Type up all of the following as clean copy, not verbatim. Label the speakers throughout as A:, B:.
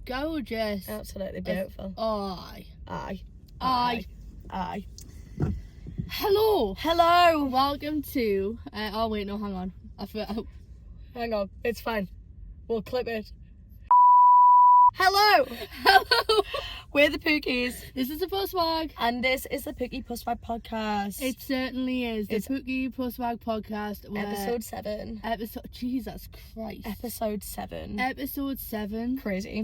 A: gorgeous.
B: Absolutely beautiful.
A: Aye.
B: Hello.
A: Welcome to... oh, wait, no, hang on.
B: Hang on, it's fine. We'll clip it. Hello. We're the Pookies.
A: This is the Pusswag.
B: And this is the Pookie Pusswag podcast.
A: It certainly is. The Pookie Pusswag podcast.
B: Episode 7.
A: Jesus Christ.
B: Episode 7.
A: Episode 7.
B: Crazy.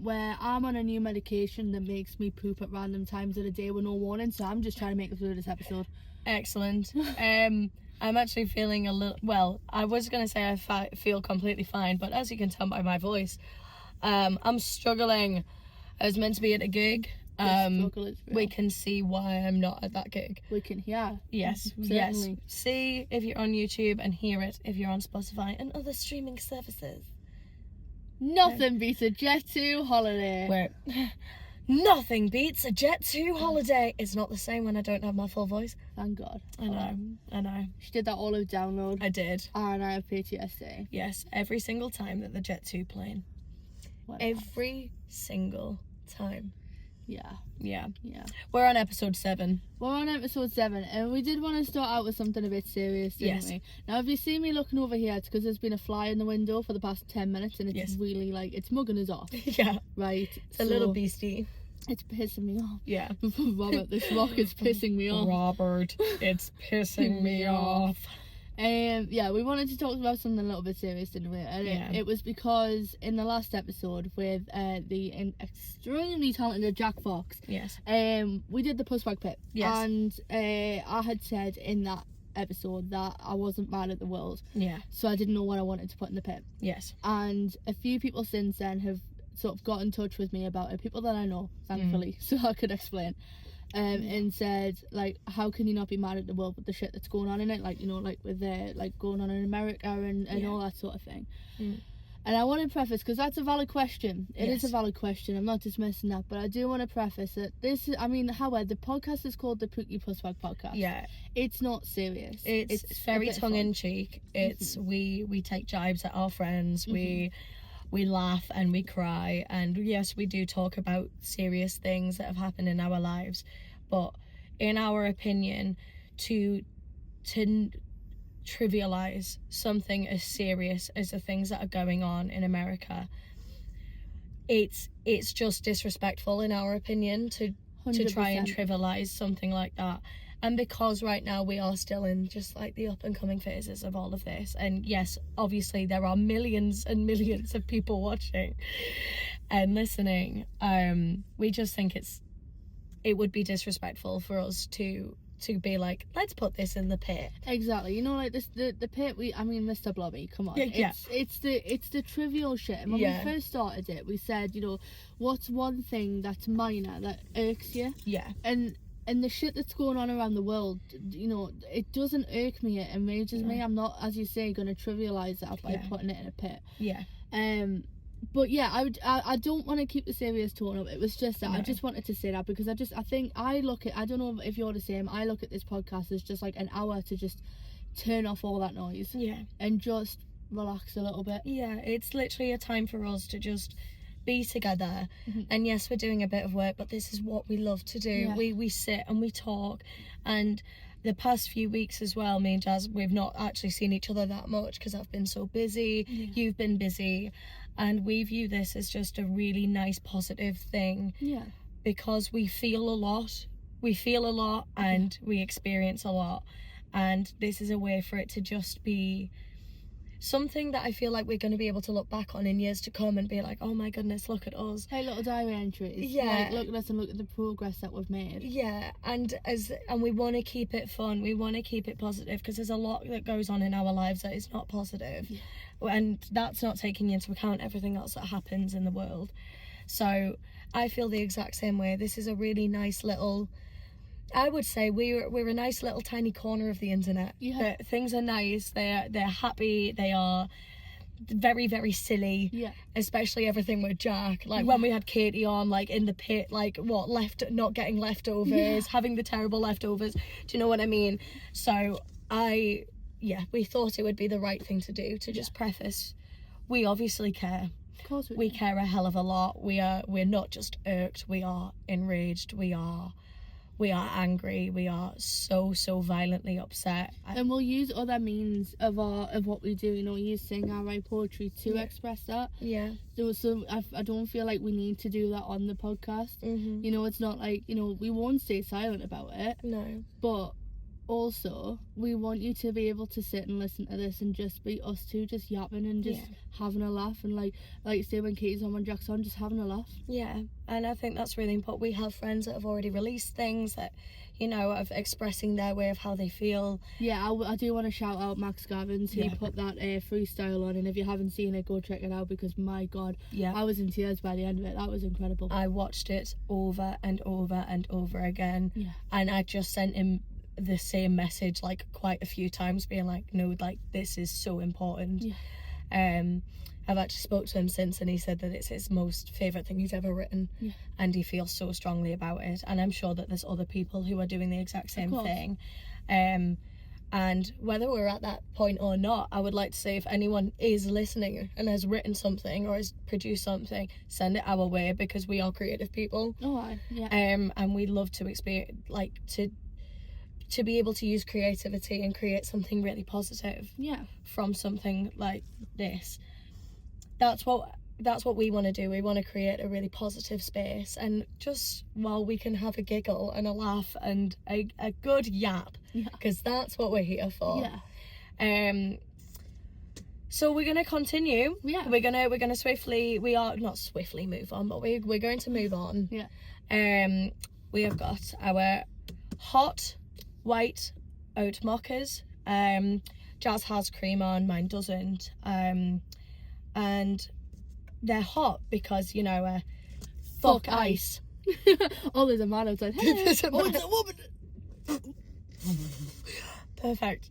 A: Where I'm on a new medication that makes me poop at random times of the day with no warning, so I'm just trying to make it through this episode.
B: Excellent. I'm actually feeling a little... Well, I was going to say I feel completely fine, but as you can tell by my voice, I'm struggling. I was meant to be at a gig. We can see why I'm not at that gig.
A: We can hear.
B: Yes, yes. See if you're on YouTube and hear it if you're on Spotify and other streaming services.
A: Nothing beats a Jet 2 holiday.
B: Nothing beats a Jet 2 holiday. It's not the same when I don't have my full voice.
A: Thank God.
B: I know.
A: She did that all over download.
B: I did.
A: And I have PTSD.
B: Yes, every single time that the Jet 2 plane. Every single time. Yeah. We're on episode 7.
A: And we did want to start out with something a bit serious, didn't we? Now, if you see me looking over here, it's because there's been a fly in the window for the past 10 minutes and it's really, it's mugging us off.
B: Yeah.
A: Right?
B: It's a little beastie.
A: It's pissing me off.
B: Yeah.
A: Robert, this rock is pissing me off.
B: Robert, it's pissing me off.
A: We wanted to talk about something a little bit serious, didn't we? And it was because in the last episode with the extremely talented Jack Fox, we did the Pusswag pit, and I had said in that episode that I wasn't mad at the world, so I didn't know what I wanted to put in the pit, and a few people since then have sort of got in touch with me about it, people that I know, thankfully, so I could explain. And said, how can you not be mad at the world with the shit that's going on in it, with going on in America and all that sort of thing. And I want to preface, because that's a valid question. It is a valid question. I'm not dismissing that, but I do want to preface that this is, however, the podcast is called the Pookie Pusswag podcast. Yeah. It's not serious.
B: It's very tongue-in-cheek. It's, we take jibes at our friends. We laugh and we cry, and yes, we do talk about serious things that have happened in our lives, but in our opinion, to trivialize something as serious as the things that are going on in America, it's just disrespectful in our opinion to try and trivialize something like that. And because right now we are still in just the up and coming phases of all of this, and yes, obviously there are millions and millions of people watching and listening, we just think it would be disrespectful for us to be let's put this in the pit.
A: Exactly. The pit, Mr. Blobby, come on. It's the trivial shit. And when we first started it, we said, what's one thing that's minor that irks you? Yeah. And the shit that's going on around the world, it doesn't irk me, it enrages me. I'm not, as you say, going to trivialise that by putting it in a pit. Yeah. But yeah, I don't want to keep the serious tone up. It was just that I just wanted to say that because I think I don't know if you're the same, I look at this podcast as just an hour to just turn off all that noise. Yeah. And just relax a little bit. Yeah, it's literally a time for us to just be together. And yes, we're doing a bit of work, but this is what we love to do. We sit and we talk, and the past few weeks as well, me and Jazz, we've not actually seen each other that much because I've been so busy, you've been busy, and we view this as just a really nice positive thing, because we feel a lot and we experience a lot, and this is a way for it to just be something that I feel like we're going to be able to look back on in years to come and be like, oh my goodness, look at us. Hey, little diary entries. Yeah. Look at us and look at the progress that we've made. Yeah, and we want to keep it fun. We want to keep it positive because there's a lot that goes on in our lives that is not positive. Yeah. And that's not taking into account everything else that happens in the world. So I feel the exact same way. This is a really nice little... I would say we're a nice little tiny corner of the internet. Yeah. Things are nice. They're happy. They are very, very silly. Yeah. Especially everything with Jack. When we had Katie on, in the pit, not getting leftovers, having the terrible leftovers. Do you know what I mean? So we thought it would be the right thing to do to just preface. We obviously care. Of course
B: we care a hell of a lot. We're not just irked, we are enraged, we are angry, we are so violently upset.
A: And we'll use other means of what we do, you sing our write poetry to express that.
B: Yeah.
A: So I don't feel like we need to do that on the podcast. It's not like, we won't stay silent about it.
B: No.
A: But also, we want you to be able to sit and listen to this and just be us two, just yapping and just having a laugh, and like say when Katie's on, when Jack's on, just having a laugh.
B: Yeah, and I think that's really important. We have friends that have already released things that, of expressing their way of how they feel.
A: Yeah, I do want to shout out Max Gavins. He put that freestyle on, and if you haven't seen it, go check it out, because my God, I was in tears by the end of it. That was incredible.
B: I watched it over and over and over again, and I just sent him the same message like quite a few times, being like, no, like, this is so important. I've actually spoke to him since, and he said that it's his most favourite thing he's ever written, and he feels so strongly about it, and I'm sure that there's other people who are doing the exact same thing. And whether we're at that point or not, I would like to say, if anyone is listening and has written something or has produced something, send it our way, because we are creative people. And we love to experience, like, to be able to use creativity and create something really positive from something like this. That's what we want to do. We want to create a really positive space, and just while we can have a giggle and a laugh and a good yap, because that's what we're here for. So we're gonna continue. We're gonna swiftly, we are not swiftly move on, but we're going to move on. We have got our hot white oat mochas. Jazz has cream on, mine doesn't. And they're hot because, fuck ice.
A: Oh, there's a man outside. Hey.
B: There's a man.
A: Oh, it's a woman.
B: Perfect.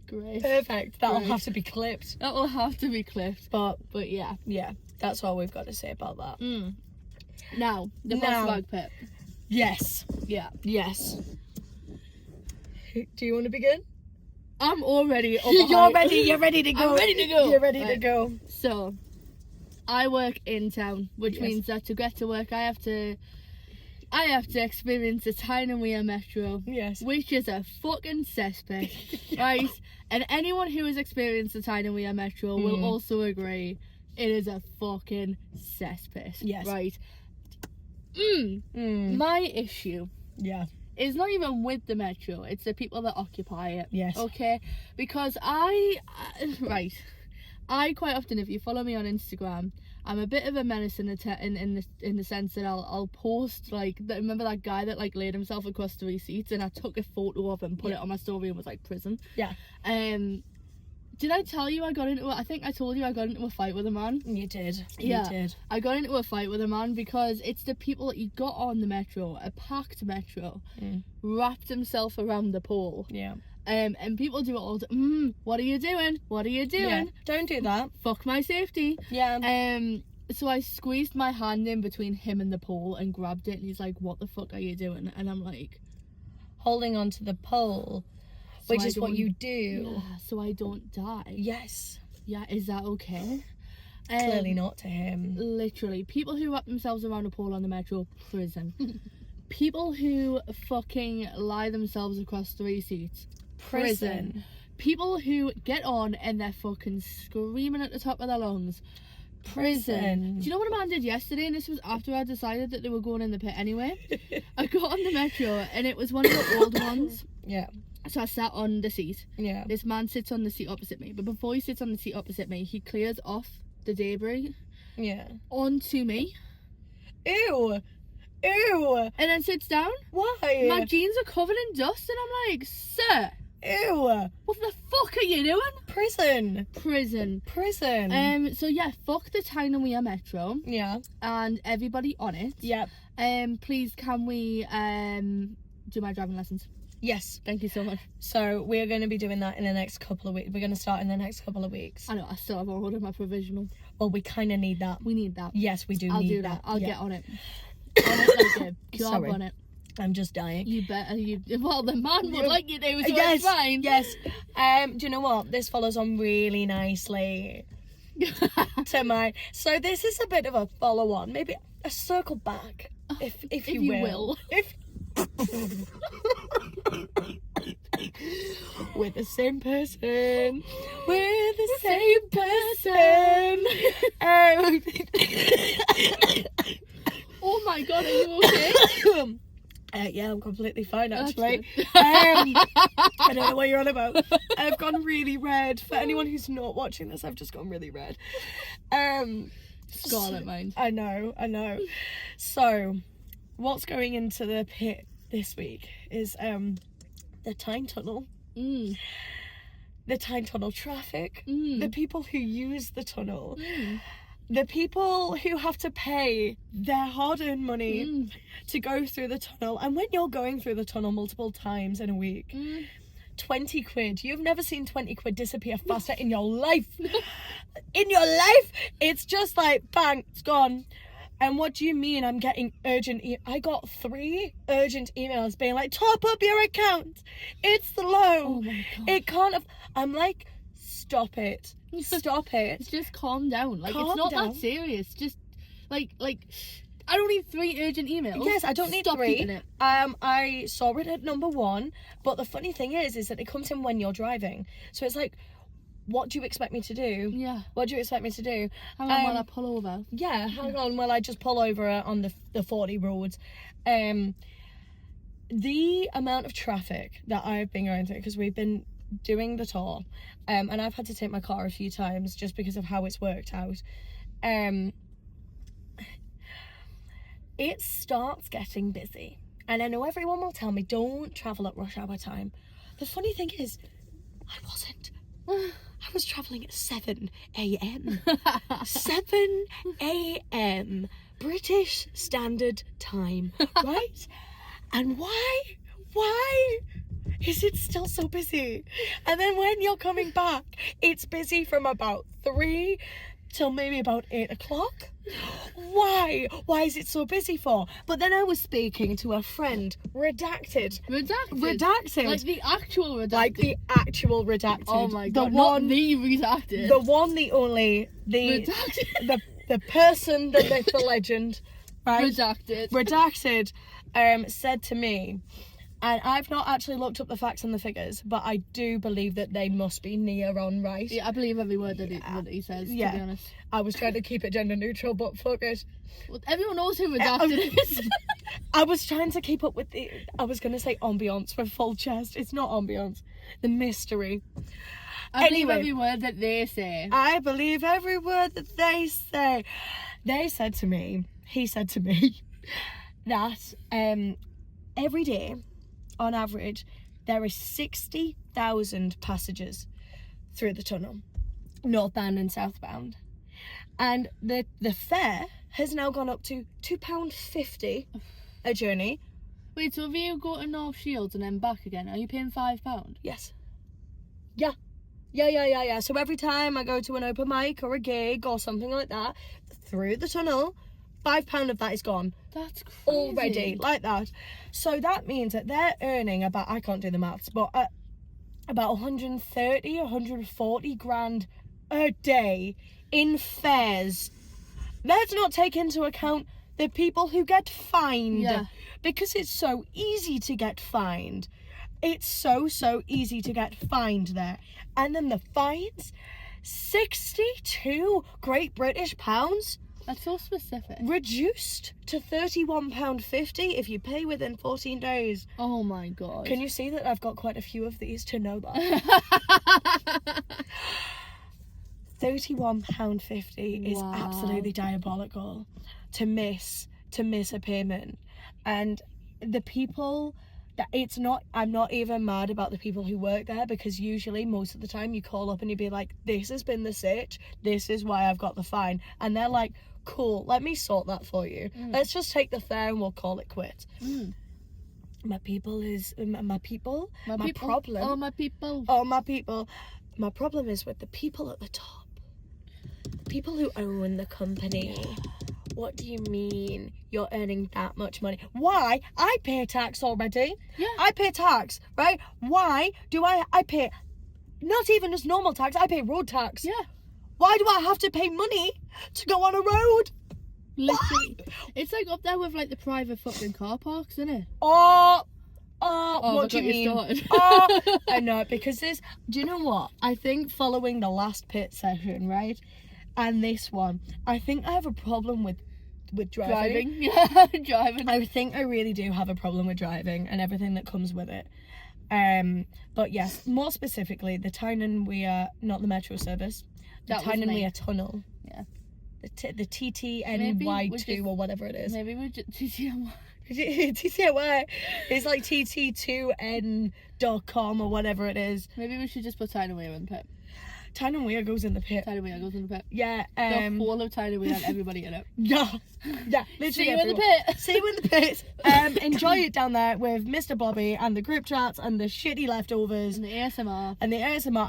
A: Great.
B: Perfect. That'll have to be clipped.
A: That will have to be clipped. But yeah.
B: Yeah, that's all we've got to say about that.
A: Now, the Pusswag pit.
B: Yes.
A: Yeah.
B: Yes. Do you want to begin?
A: I'm already up.
B: You're ready to go.
A: I'm ready to go.
B: You're ready to go.
A: So, I work in town, which means that to get to work I have to experience the Tyne and Weir metro.
B: Yes.
A: Which is a fucking cesspit. Right? And anyone who has experienced the Tyne and Weir metro will also agree it is a fucking cesspit.
B: Yes.
A: Right? My issue.
B: Yeah.
A: It's not even with the metro, it's the people that occupy it.
B: Yes.
A: Okay? Because I quite often, if you follow me on Instagram, I'm a bit of a menace in the sense that I'll post, like, remember that guy that, like, laid himself across 3 seats, and I took a photo of him, put it on my story, and was like, prison.
B: Yeah.
A: Did I tell you I got into a fight with a man?
B: You did.
A: Yeah.
B: You did.
A: I got into a fight with a man because it's the people that you got on the metro, a packed metro, wrapped himself around the pole.
B: Yeah.
A: And people do it all the what are you doing? What are you doing?
B: Yeah. Don't do that.
A: Fuck my safety.
B: Yeah.
A: So I squeezed my hand in between him and the pole and grabbed it, and he's like, what the fuck are you doing? And I'm like,
B: holding on to the pole. Which is what you do.
A: Yeah, so I don't die.
B: Yes.
A: Yeah, is that okay?
B: Clearly not to him.
A: Literally. People who wrap themselves around a pole on the metro, prison. People who fucking lie themselves across 3 seats, prison. People who get on and they're fucking screaming at the top of their lungs, prison. Do you know what a man did yesterday? And this was after I decided that they were going in the pit anyway. I got on the metro and it was one of the old ones.
B: Yeah.
A: So I sat on the seat.
B: Yeah.
A: This man sits on the seat opposite me. But before he sits on the seat opposite me, he clears off the debris.
B: Yeah.
A: Onto me.
B: Ew. Ew.
A: And then sits down.
B: Why?
A: My jeans are covered in dust and I'm like, sir.
B: Ew.
A: What the fuck are you doing?
B: Prison. So yeah, fuck the Tyne and Weir metro. Yeah.
A: And everybody on it.
B: Yep.
A: Please can we do my driving lessons?
B: Yes.
A: Thank you so much.
B: So we're going to be doing that in the next couple of weeks. We're going to start in the next couple of weeks.
A: I know, I still haven't ordered my provisional.
B: Well, we kind of need that.
A: We need that.
B: Yes, we do
A: I'll
B: need
A: do
B: that.
A: I'll get on it. On it like a job on it.
B: I'm just dying.
A: You better. Well, the man would like you to, so
B: yes,
A: it's fine.
B: Yes. Do you know what? This follows on really nicely to mine. So this is a bit of a follow-on, maybe a circle back, if you will. We're the same person. We're the same person.
A: Oh my god, are you okay?
B: Yeah, I'm completely fine actually. I don't know what you're on about. I've gone really red. For anyone who's not watching this, I've just gone really red.
A: Scarlet mind.
B: I know. So, what's going into the pit this week is the Tyne Tunnel. The Tyne Tunnel traffic. The people who use the tunnel. The people who have to pay their hard-earned money to go through the tunnel. And when you're going through the tunnel multiple times in a week, 20 quid. You've never seen 20 quid disappear faster in your life. In your life, it's just like, bang, it's gone. And what do you mean I'm getting urgent I got 3 urgent emails being like, top up your account. It's low.
A: Oh my God.
B: It can't have... I'm like, stop it. Stop it.
A: Just calm down. Like,
B: Calm
A: it's not
B: down.
A: that serious. Just, like, I don't need 3 urgent emails.
B: Yes, I don't need
A: Stop
B: 3.
A: keeping it.
B: I saw it at number 1, but the funny thing is that it comes in when you're driving. So it's like, what do you expect me to do?
A: Yeah.
B: What do you expect me to do?
A: Hang on while I pull over.
B: Yeah, hang on while I just pull over on the 40 roads. The amount of traffic that I've been going through, because we've been doing the tour, and I've had to take my car a few times just because of how it's worked out. It starts getting busy, and I know everyone will tell me don't travel at rush hour time. The funny thing is, I wasn't. I was travelling at 7 a.m. 7 a.m. British Standard Time, right? And why is it still so busy? And then when you're coming back, it's busy from about 3 till maybe about 8 o'clock. Why is it so busy for? But then I was speaking to a friend, redacted.
A: Like the actual redacted. Oh my God, not the redacted.
B: The one, the only, the person, the myth, the legend, right? Redacted, said to me, and I've not actually looked up the facts and the figures, but I do believe that they must be near on right.
A: Yeah, I believe every word that he says, to be honest.
B: I was trying to keep it gender neutral, but fuck it.
A: Well, everyone knows who redacted is.
B: I was trying to keep up with I was going to say ambiance with full chest. It's not ambiance. The mystery.
A: I believe every word that they say.
B: I believe every word that they say. He said to me that every day, on average, there are 60,000 passengers through the tunnel, northbound and southbound. And the fare has now gone up to £2.50 a journey.
A: Wait, so if you go to North Shields and then back again, are you paying £5?
B: Yes. Yeah. So every time I go to an open mic or a gig or something like that, through the tunnel, £5 of that is gone.
A: That's crazy.
B: Already, like that. So that means that they're earning about, I can't do the maths, but about 130, 140 grand a day in fares. Let's not take into account the people who get fined.
A: Yeah.
B: Because it's so easy to get fined. It's so easy to get fined there. And then the fines, 62 Great British pounds.
A: That's so specific.
B: Reduced to £31.50 if you pay within 14 days.
A: Oh my God.
B: Can you see that I've got quite a few of these to know that? £31.50 is absolutely diabolical to miss a payment. And the people that I'm not even mad about the people who work there, because usually most of the time you call up and you'd be like, this has been the sitch, this is why I've got the fine, and they're like, cool, let me sort that for you. Let's just take the fare and we'll call it quits. My problem is with the people at the top, the people who own the company. What do you mean you're earning that much money? Why? I pay tax already.
A: Yeah.
B: I pay tax, right? Why do I pay not even just normal tax, I pay road tax.
A: Yeah.
B: Why do I have to pay money to go on a road?
A: Literally. It's like up there with like the private fucking car parks, isn't it?
B: Oh, what do you mean? I know, because do you know what? I think following the last pit session, right? And this one, I think I have a problem with driving.
A: Yeah, driving.
B: I think I really do have a problem with driving and everything that comes with it. But yes, more specifically, the Tyne and Weir, not the metro service, the Tyne and Weir tunnel.
A: Yeah.
B: The TTNY2 or whatever it is.
A: Maybe we just TTNY.
B: TTNY. It's like TT2N.com or whatever it is.
A: Maybe we should just put Tyne and Weir in the pit.
B: Tyne and Weir goes in the pit.
A: Tyne and Weir goes in the pit.
B: Yeah.
A: The whole of Tyne and Weir and everybody in it.
B: Yeah. Literally
A: See you in the pit.
B: See you in the pit. Enjoy it down there with Mr. Bobby and the group chats and the shitty leftovers.
A: And the ASMR.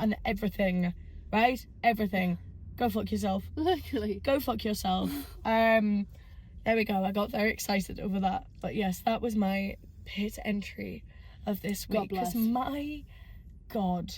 B: And everything. Right? Everything. Go fuck yourself.
A: Literally.
B: Go fuck yourself. There we go. I got very excited over that. But yes, that was my pit entry of this week.
A: God bless.
B: Because my God,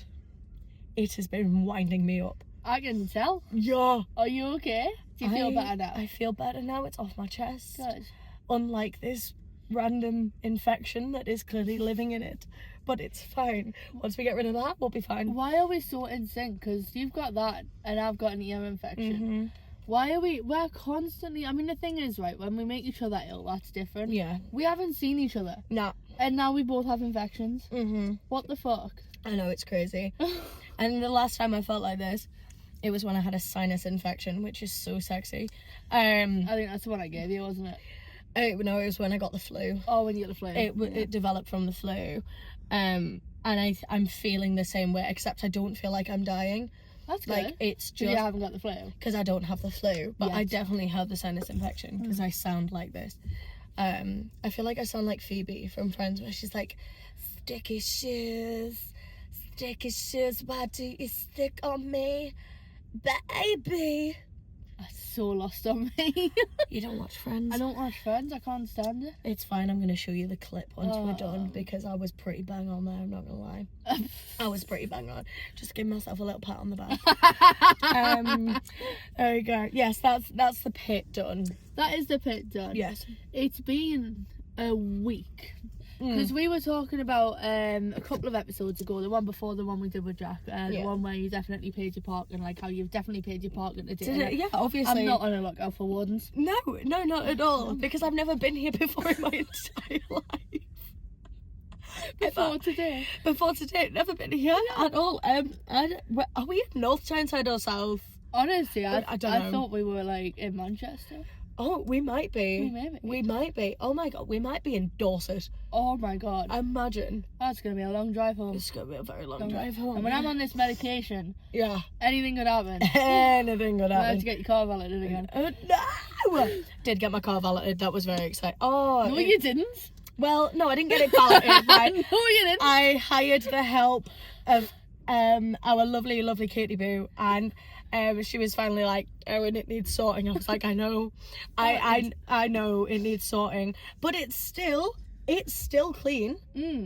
B: it has been winding me up.
A: I can tell.
B: Yeah.
A: Are you okay? Do you feel better now?
B: I feel better now. It's off my chest.
A: Good.
B: Unlike this random infection that is clearly living in it. But it's fine. Once we get rid of that, we'll be fine.
A: Why are we so in sync? Because you've got that and I've got an ear infection.
B: Mm-hmm.
A: Why are we're constantly, I mean, the thing is, right, when we make each other ill, that's different.
B: Yeah.
A: We haven't seen each other.
B: No.
A: And now we both have infections.
B: Mm-hmm.
A: What the fuck?
B: I know, it's crazy. And the last time I felt like this, it was when I had a sinus infection, which is so sexy. I
A: think that's the one I gave you, wasn't it?
B: No, it was when I got the flu.
A: Oh, when you got the flu.
B: It developed from the flu. And I'm feeling the same way, except I don't feel like I'm dying.
A: That's good.
B: Like, it's just...
A: You haven't got the flu.
B: Because I don't have the flu, but
A: Yes.
B: I definitely have the sinus infection, because I sound like this. I feel like I sound like Phoebe from Friends, where she's like, sticky shoes, why do you stick on me, baby?
A: That's so lost on me.
B: You don't watch Friends?
A: I don't watch Friends, I can't stand it.
B: It's fine, I'm going to show you the clip once we're done, because I was pretty bang on there, I'm not going to lie. I was pretty bang on. Just give myself a little pat on the back. There we go. Yes, that's the pit done.
A: That is the pit done.
B: Yes.
A: It's been a week. Because we were talking about a couple of episodes ago, the one before the one we did with Jack, the one where you definitely paid your parking, like how you've definitely paid your parking today.
B: Yeah, obviously.
A: I'm not on a lookout for wardens.
B: No, not at all. Because I've never been here before in my entire life. Before today, never been here at all. Are we in North Tyneside or South?
A: Honestly, I
B: don't know.
A: I thought we were like in Manchester.
B: Oh, we might be.
A: We
B: might be. Oh my God, we might be in Dorset.
A: Oh my God.
B: Imagine.
A: That's going to be a long drive home.
B: It's going to be a very long drive home.
A: And when I'm on this medication,
B: yeah,
A: anything could happen.
B: Anything could happen.
A: You have to get your car validated again.
B: No! Did get my car validated. That was very exciting. Oh.
A: No, you didn't.
B: Well, no, I didn't get it validated. Right?
A: No, you didn't.
B: I hired the help of our lovely, lovely Katie Boo, and she was finally like, oh, and it needs sorting. I was like, I know. I know it needs sorting. But it's still clean.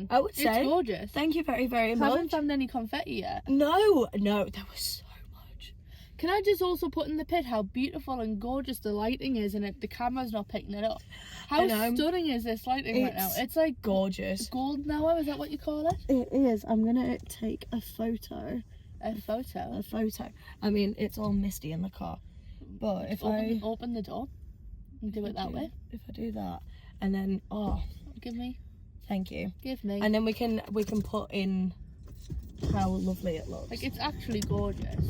B: I would say.
A: It's gorgeous.
B: Thank you very, very much.
A: Haven't found any confetti yet.
B: No, there was so much.
A: Can I just also put in the pit how beautiful and gorgeous the lighting is, and the camera's not picking it up? How stunning is this lighting right now? It's like
B: gorgeous.
A: Golden hour, is that what you call it?
B: It is. I'm gonna take a photo.
A: A photo.
B: I mean, it's all misty in the car, but if I
A: open the door and do it that way.
B: If I do that, and then
A: give me.
B: Thank you.
A: Give me.
B: And then we can put in how lovely it looks.
A: Like, it's actually gorgeous.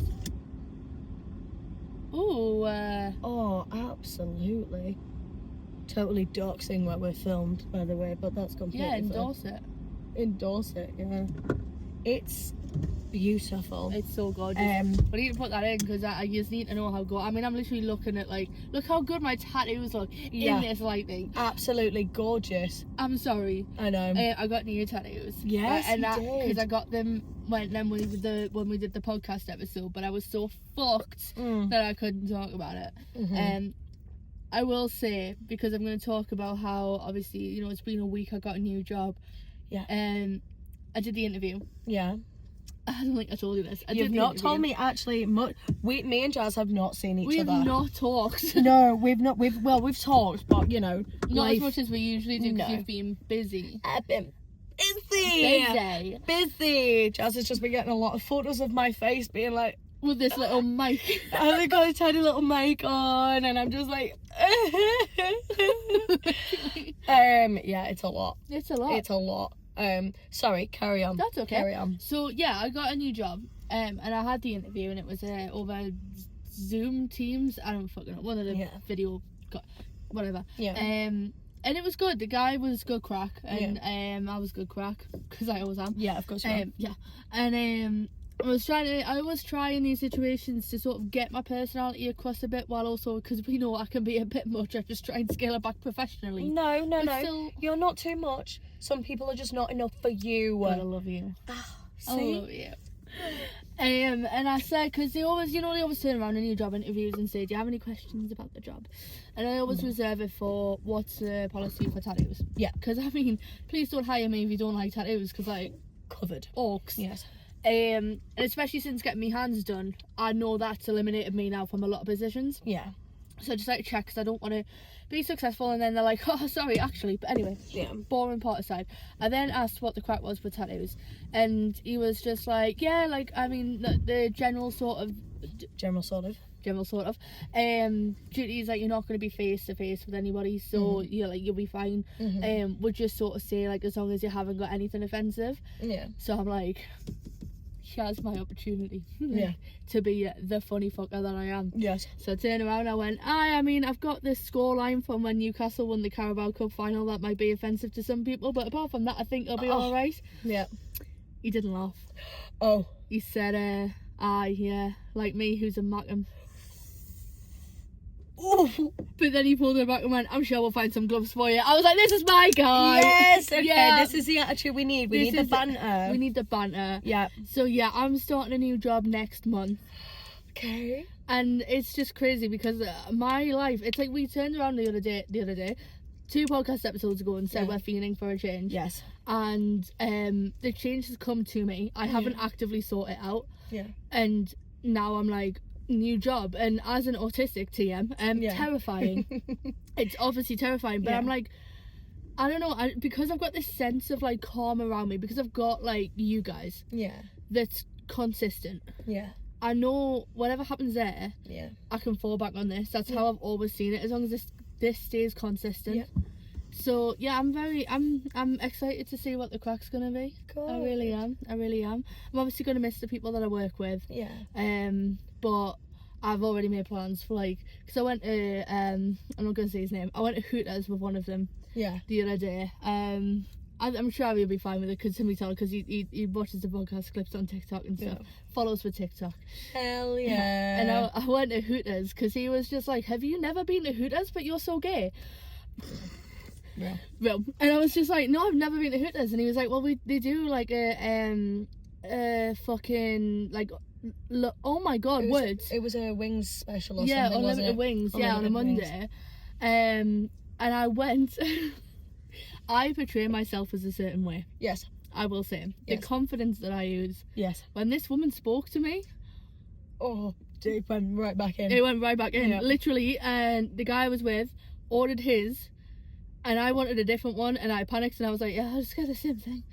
A: Ooh.
B: Oh, absolutely. Totally doxing where we're filmed, by the way, but that's completely
A: in Dorset.
B: In Dorset, yeah. It's beautiful.
A: It's so gorgeous. We need to put that in, because I just need to know how good. I mean, I'm literally looking at, like, look how good my tattoos look in this lighting.
B: Absolutely gorgeous.
A: I'm sorry.
B: I know.
A: I got new tattoos.
B: Yes,
A: and
B: you did.
A: Because I got them when we did the podcast episode, but I was so fucked that I couldn't talk about it.
B: Mm-hmm.
A: I will say, because I'm going to talk about how, obviously, it's been a week, I got a new job.
B: Yeah.
A: I did the interview.
B: Yeah.
A: I don't think I told you this.
B: You've not told me actually much. Me and Jazz have not seen each other.
A: We've not talked.
B: No, we've not. We've talked, but you know,
A: not as much as we usually do because you've been busy.
B: I've been busy. Jazz has just been getting a lot of photos of my face, being like,
A: with this little mic.
B: I've got a tiny little mic on, and I'm just like, yeah, it's a lot.
A: It's a lot.
B: Sorry, carry on.
A: That's okay.
B: Carry on.
A: So yeah, I got a new job, and I had the interview, and it was over Zoom, Teams. I don't fucking know, one of the video, whatever.
B: Yeah.
A: And it was good. The guy was good crack, and I was good crack because I always am.
B: Yeah, of course you are.
A: Yeah, and I always try in these situations to sort of get my personality across a bit, while also, because we know I can be a bit much, I just try and scale it back professionally.
B: No. Still, you're not too much. Some people are just not enough for you.
A: God, I love you.
B: See?
A: I love you. And I said, because they always turn around in your job interviews and say, do you have any questions about the job? And I always reserve it for what's the policy for tattoos.
B: Yeah.
A: Because, I mean, please don't hire me if you don't like tattoos, because, like,
B: covered.
A: Orcs.
B: Yes.
A: And especially since getting my hands done, I know that's eliminated me now from a lot of positions.
B: Yeah.
A: So I just like to check, because I don't want to be successful and then they're like, oh, sorry, actually. But anyway, boring part aside. I then asked what the crack was for tattoos, and he was just like, yeah, like, I mean, the general sort of duties, like, you're not going to be face to face with anybody, so you'll be fine. Would just sort of say, like, as long as you haven't got anything offensive.
B: Yeah.
A: So I'm like, here's my opportunity
B: to
A: be the funny fucker that I am.
B: Yes.
A: So I turned around, I went, I mean, I've got this scoreline from when Newcastle won the Carabao Cup final that might be offensive to some people, but apart from that, I think it'll be alright.
B: Yeah.
A: He didn't laugh.
B: Oh.
A: He said, yeah, like me, who's a Mackham.
B: Ooh.
A: But then he pulled her back and went, I'm sure we'll find some gloves for you. I was like, this is my guy.
B: Yes, okay, this is the attitude we need. We need the banter.
A: We need the banter.
B: Yeah.
A: So yeah, I'm starting a new job next month.
B: Okay.
A: And it's just crazy because my life, it's like we turned around the other day, 2 podcast episodes ago, and said we're feeling for a change.
B: Yes.
A: And the change has come to me. I haven't actively sought it out.
B: Yeah.
A: And now I'm like, new job, and as an autistic TM, terrifying. It's obviously terrifying, but I'm like, I don't know, because I've got this sense of like calm around me, because I've got like you guys that's consistent. I know whatever happens there, I can fall back on this. That's how I've always seen it, as long as this stays consistent. So yeah, I'm excited to see what the crack's gonna be. Good. I really am. I'm obviously gonna miss the people that I work with. But I've already made plans for, like, because I went to I'm not gonna say his name. I went to Hooters with one of them. The other day. I'm sure he'll be fine with it, because he watches the podcast clips on TikTok and stuff. Follows for TikTok.
B: Hell yeah.
A: And I went to Hooters because he was just like, have you never been to Hooters, but you're so gay? Well, and I was just like, no, I've never been to Hooters. And he was like, well, they do like a fucking, like, oh my god, words.
B: It was a wings special or something,
A: unlimited wings, on a Monday. And I went. I portray myself as a certain way. Yes. I will say. The confidence that I use. Yes. When this woman spoke to me.
B: Oh, it went right back in.
A: It went right back in. Literally, and the guy I was with ordered his, and I wanted a different one, and I panicked, and I was like, yeah, I'll just get the same thing.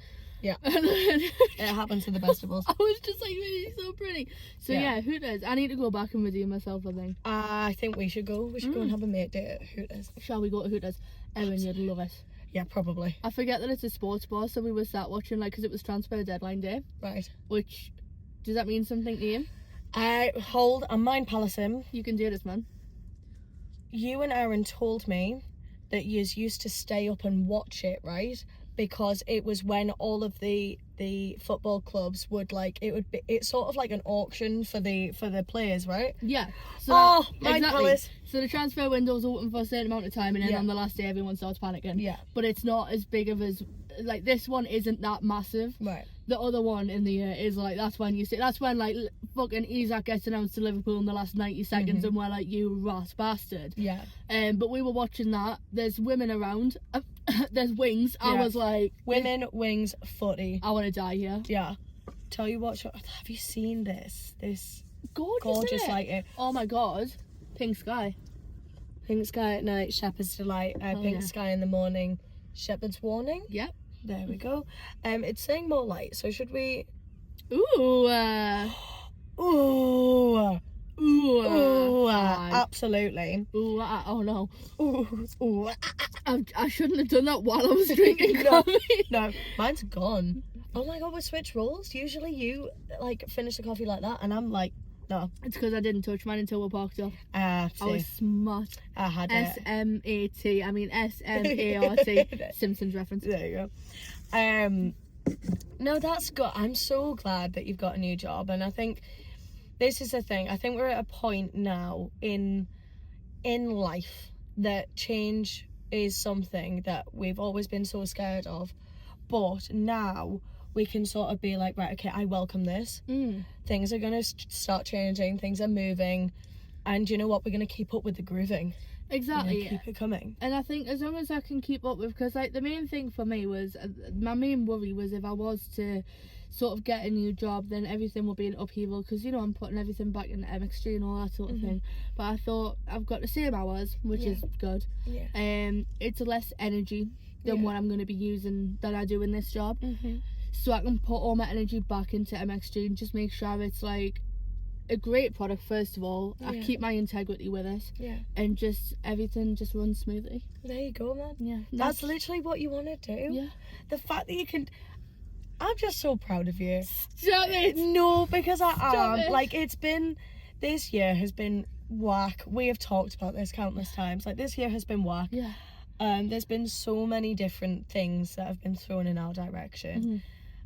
A: Yeah.
B: It happens to the best of us.
A: I was just like, really so pretty. So yeah, Hooters. I need to go back and redeem myself, I think.
B: I think we should go. We should go and have a mate day at Hooters.
A: Shall we go to Hooters? Erin, you'd love it.
B: Yeah, probably.
A: I forget that it's a sports bar, so we were sat watching, like, because it was transfer deadline day.
B: Right.
A: Which, does that mean something to you?
B: Hold, I'm mind palasim.
A: You can do this, man.
B: You and Aaron told me that you used to stay up and watch it, right? Because it was when all of the football clubs would, like, it's sort of like an auction for the players, right?
A: Yeah. So
B: mind palace.
A: So the transfer window's open for a certain amount of time, and then on the last day everyone starts panicking. Yeah. But it's not as big of as, like, this one isn't that massive. Right. The other one in the year is like, that's when like fucking Isaac gets announced to Liverpool in the last 90 seconds, and we're like, you rat bastard. Yeah. But we were watching that. There's women around. There's wings. I was like,
B: women, wings, footy.
A: I want to die here.
B: Yeah. tell you what, have you seen this
A: gorgeous
B: lighting?
A: Oh my god, pink sky
B: at night, shepherd's delight. Pink sky in the morning, shepherd's warning.
A: Yep,
B: there we go. It's saying more light, so should we? Absolutely.
A: Oh no.
B: Ooh.
A: I shouldn't have done that while I was drinking coffee.
B: No, mine's gone. Oh my god, we switch roles. Usually you like finish the coffee like that, and I'm like, no.
A: It's because I didn't touch mine until we parked up. I was smart.
B: I had
A: S-M-A-T. I mean S-M-A-R-T. Simpsons reference.
B: There you go. No, that's good. I'm so glad that you've got a new job, and I think this is the thing. I think we're at a point now in life that change is something that we've always been so scared of, but now we can sort of be like, right, okay, I welcome this. Things are going to start changing, things are moving, and you know what, we're going to keep up with the grooving.
A: Exactly.
B: Keep it coming.
A: And I think as long as I can keep up with, because like the main thing for me was, my main worry was if I was to sort of get a new job, then everything will be in upheaval, because you know I'm putting everything back in MXG and all that sort of thing. But I thought I've got the same hours, which is good. It's less energy than what I'm going to be using that I do in this job, so I can put all my energy back into MXG and just make sure it's like a great product. First of all, I keep my integrity with it, and just everything just runs smoothly.
B: There you go, man.
A: Yeah,
B: that's literally what you want to do.
A: Yeah,
B: the fact that you can, I'm just so proud of you.
A: Stop it.
B: No, because I am. Like, this year has been whack. We have talked about this countless times. Like, this year has been whack.
A: Yeah.
B: There's been so many different things that have been thrown in our direction.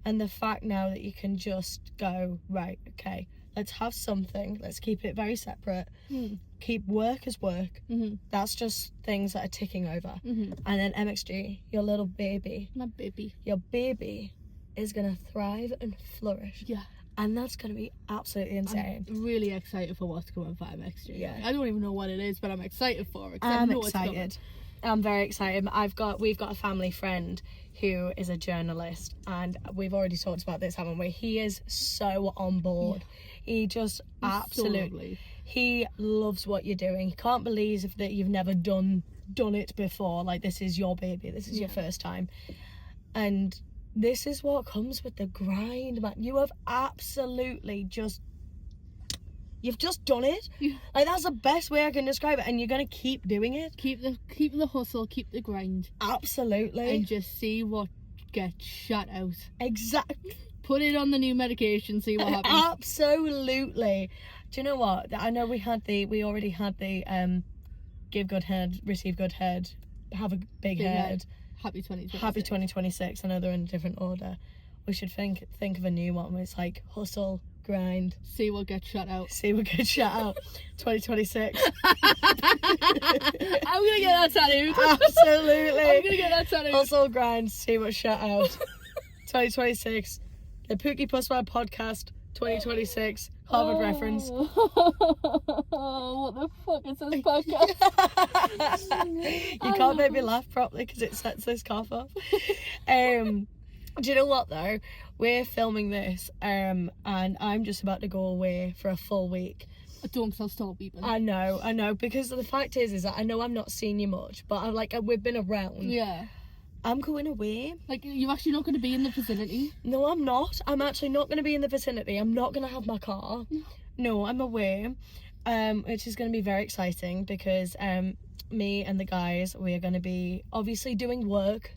B: And the fact now that you can just go, right, okay, let's have something. Let's keep it very separate. Keep work as work. That's just things that are ticking over. And then MXG, your little baby.
A: My baby.
B: Your baby is going to thrive and flourish.
A: Yeah.
B: And that's going to be absolutely insane.
A: I'm really excited for what's coming for MXG.
B: Yeah.
A: I don't even know what it is, but I'm excited for it.
B: I'm excited. I'm very excited. We've got a family friend who is a journalist, and we've already talked about this, haven't we? He is so on board. He just absolutely, he loves what you're doing. He can't believe that you've never done it before. Like, this is your baby. This is your first time. And this is what comes with the grind, man. You have absolutely you've just done it. Like, that's the best way I can describe it, and you're gonna keep doing it.
A: Keep the hustle, keep the grind.
B: Absolutely.
A: And just see what gets shut out.
B: Exactly.
A: Put it on the new medication, see what happens.
B: Absolutely. Do you know what? I know we already had the give good head, receive good head, have a big head.
A: Happy 2026.
B: Happy 2026. I know they're in a different order. We should think of a new one where it's like hustle, grind,
A: see what gets shut out.
B: 2026.
A: I'm gonna get that tattooed.
B: Absolutely.
A: I'm gonna get that tattooed.
B: Hustle, grind, see what's shut out. 2026. The Pookie Pusswag podcast 2026. Harvard reference.
A: What the fuck is this podcast?
B: You can't make me laugh properly because it sets this cough off. Do you know what though? We're filming this, and I'm just about to go away for a full week.
A: Don't, 'cause I'll start weeping.
B: I know, because the fact is that I know I'm not seeing you much, but we've been around.
A: Yeah.
B: I'm going away.
A: Like, you're actually not going to be in the vicinity?
B: No, I'm not. I'm actually not going to be in the vicinity. I'm not going to have my car. No, I'm away, which is going to be very exciting because me and the guys, we are going to be obviously doing work.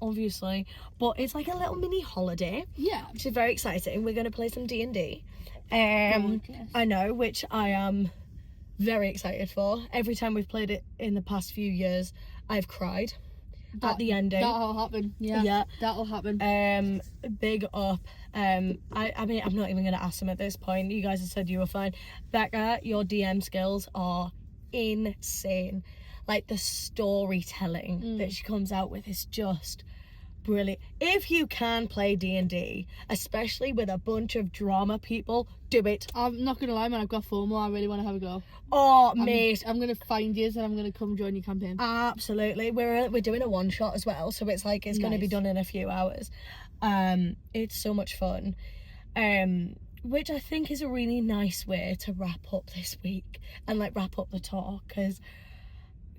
B: Obviously, but it's like a little mini holiday.
A: Yeah.
B: Which is very exciting. We're going to play some D&D. I know, which I am very excited for. Every time we've played it in the past few years, I've cried at the ending.
A: That'll happen. Yeah. That'll happen.
B: Big up. I mean, I'm not even going to ask them at this point. You guys have said you were fine. Becca, your DM skills are insane. Like, the storytelling that she comes out with is just brilliant. If you can play D&D, especially with a bunch of drama people, do it.
A: I'm not gonna lie, man, I've got FOMO. I really want to have a go.
B: Mate,
A: I'm gonna find you and I'm gonna come join your campaign.
B: Absolutely. We're doing a one shot as well, so it's like it's gonna be done in a few hours. It's so much fun. which I think is a really nice way to wrap up this week and like wrap up the talk, because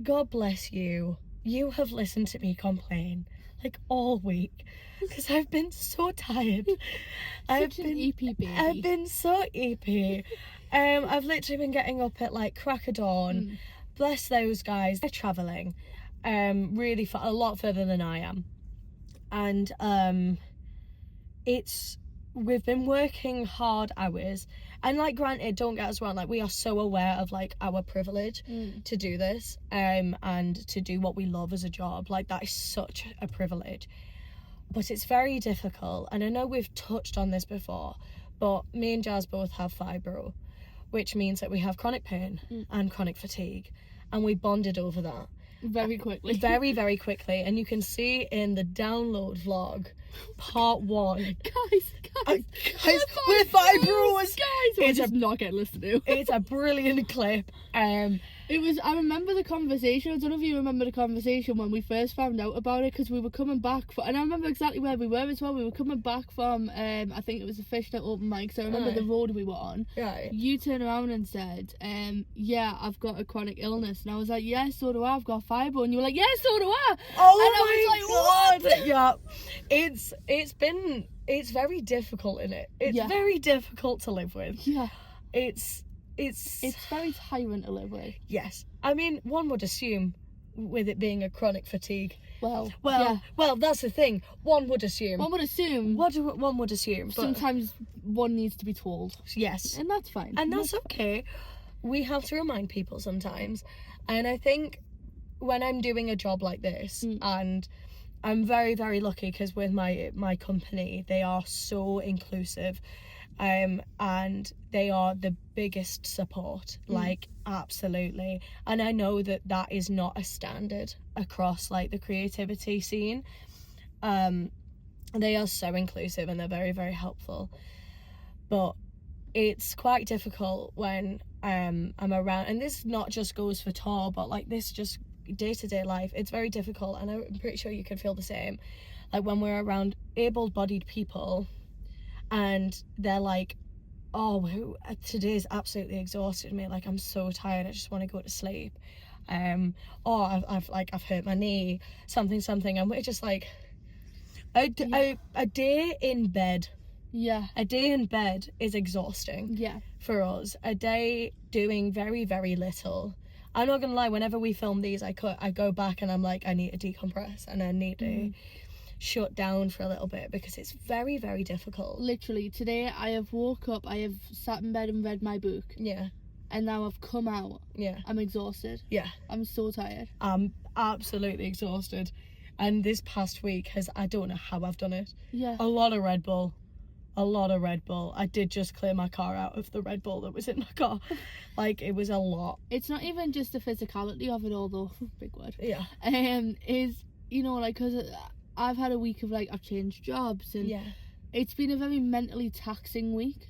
B: God bless you. You have listened to me complain like all week because I've been so tired.
A: Such an EP baby.
B: I've been so EP. I've literally been getting up at like crack of dawn. Bless those guys. They're travelling really a lot further than I am. And we've been working hard hours, and like granted, don't get us wrong, like we are so aware of like our privilege to do this and to do what we love as a job. Like that is such a privilege, but it's very difficult. And I know we've touched on this before, but me and Jazz both have fibro, which means that we have chronic pain and chronic fatigue, and we bonded over that
A: very quickly.
B: Very, very quickly. And you can see in the download vlog, part 1.
A: Guys,
B: we're fibros.
A: Guys, we're just not getting listened to.
B: It's a brilliant clip.
A: I remember the conversation. I don't know if you remember the conversation when we first found out about it, because we were coming back and I remember exactly where we were as well. We were coming back from I think it was a Fishnet open mic, so I remember the road we were on.
B: Right.
A: You turned around and said, yeah, I've got a chronic illness, and I was like, yeah, so do I, I've got fibro, and you were like, yeah, so do I.
B: Oh,
A: and I was like, what?
B: Yeah, it's very difficult, isn't it? It's very difficult to live with.
A: Yeah.
B: It's
A: very tyrant to live with.
B: Yes. I mean, one would assume with it being a chronic fatigue.
A: Well,
B: that's the thing. One would assume.
A: One would assume.
B: One would assume. But
A: sometimes one needs to be told.
B: Yes.
A: And that's fine.
B: And that's okay. We have to remind people sometimes. And I think when I'm doing a job like this, and I'm very, very lucky because with my company, they are so inclusive. And they are the biggest support, like absolutely. And I know that is not a standard across like the creativity scene. They are so inclusive and they're very, very helpful. But it's quite difficult when I'm around, and this not just goes for tour, but like this just day-to-day life. It's very difficult, and I'm pretty sure you can feel the same. Like when we're around able-bodied people and they're like, oh, today's absolutely exhausted me, like I'm so tired, I just want to go to sleep, or I've hurt my knee, something, and we're just like a day in bed. A day in bed is exhausting for us. A day doing very, very little. I'm not gonna lie, whenever we film these, I go back and I'm like, I need to decompress and I need to shut down for a little bit, because it's very, very difficult.
A: Literally today I have woke up, I have sat in bed and read my book, and now I've come out, I'm exhausted, I'm so tired,
B: I'm absolutely exhausted. And this past week I don't know how I've done it. A lot of Red Bull. I did just clear my car out of the Red Bull that was in my car. Like, it was a lot. It's
A: not even just the physicality of it all though, big word, is, you know, like, because I've had a week of like, I've changed jobs, and it's been a very mentally taxing week.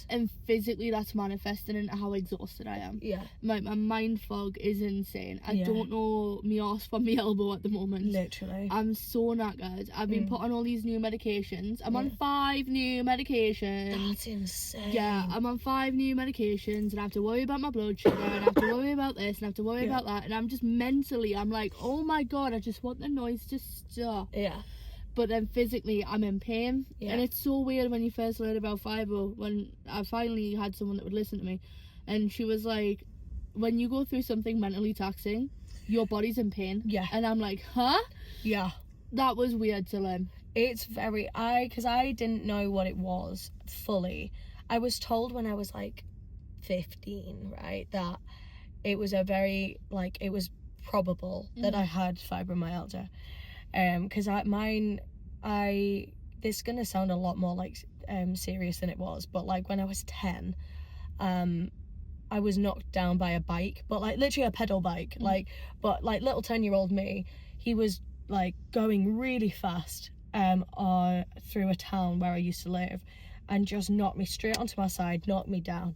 A: And physically that's manifesting into how exhausted I am. My mind fog is insane. I don't know me arse from my elbow at the moment.
B: Literally.
A: I'm so knackered. I've been put on all these new medications. I'm on 5 new medications.
B: That's insane.
A: Yeah, I'm on 5 new medications, and I have to worry about my blood sugar, and I have to worry about this, and I have to worry about that, and I'm just mentally, I'm like, oh my god, I just want the noise to stop. But then physically I'm in pain, and it's so weird when you first learn about fibro, when I finally had someone that would listen to me, and she was like, when you go through something mentally taxing, your body's in pain. And I'm like, huh? That was weird to learn.
B: It's very, because I didn't know what it was fully. I was told when I was like 15, right, that it was a very, like, it was probable that I had fibromyalgia. Because this is gonna sound a lot more like serious than it was, but like when I was 10, I was knocked down by a bike, but like literally a pedal bike, like, but like little 10-year-old me, he was like going really fast through a town where I used to live, and just knocked me straight onto my side, knocked me down,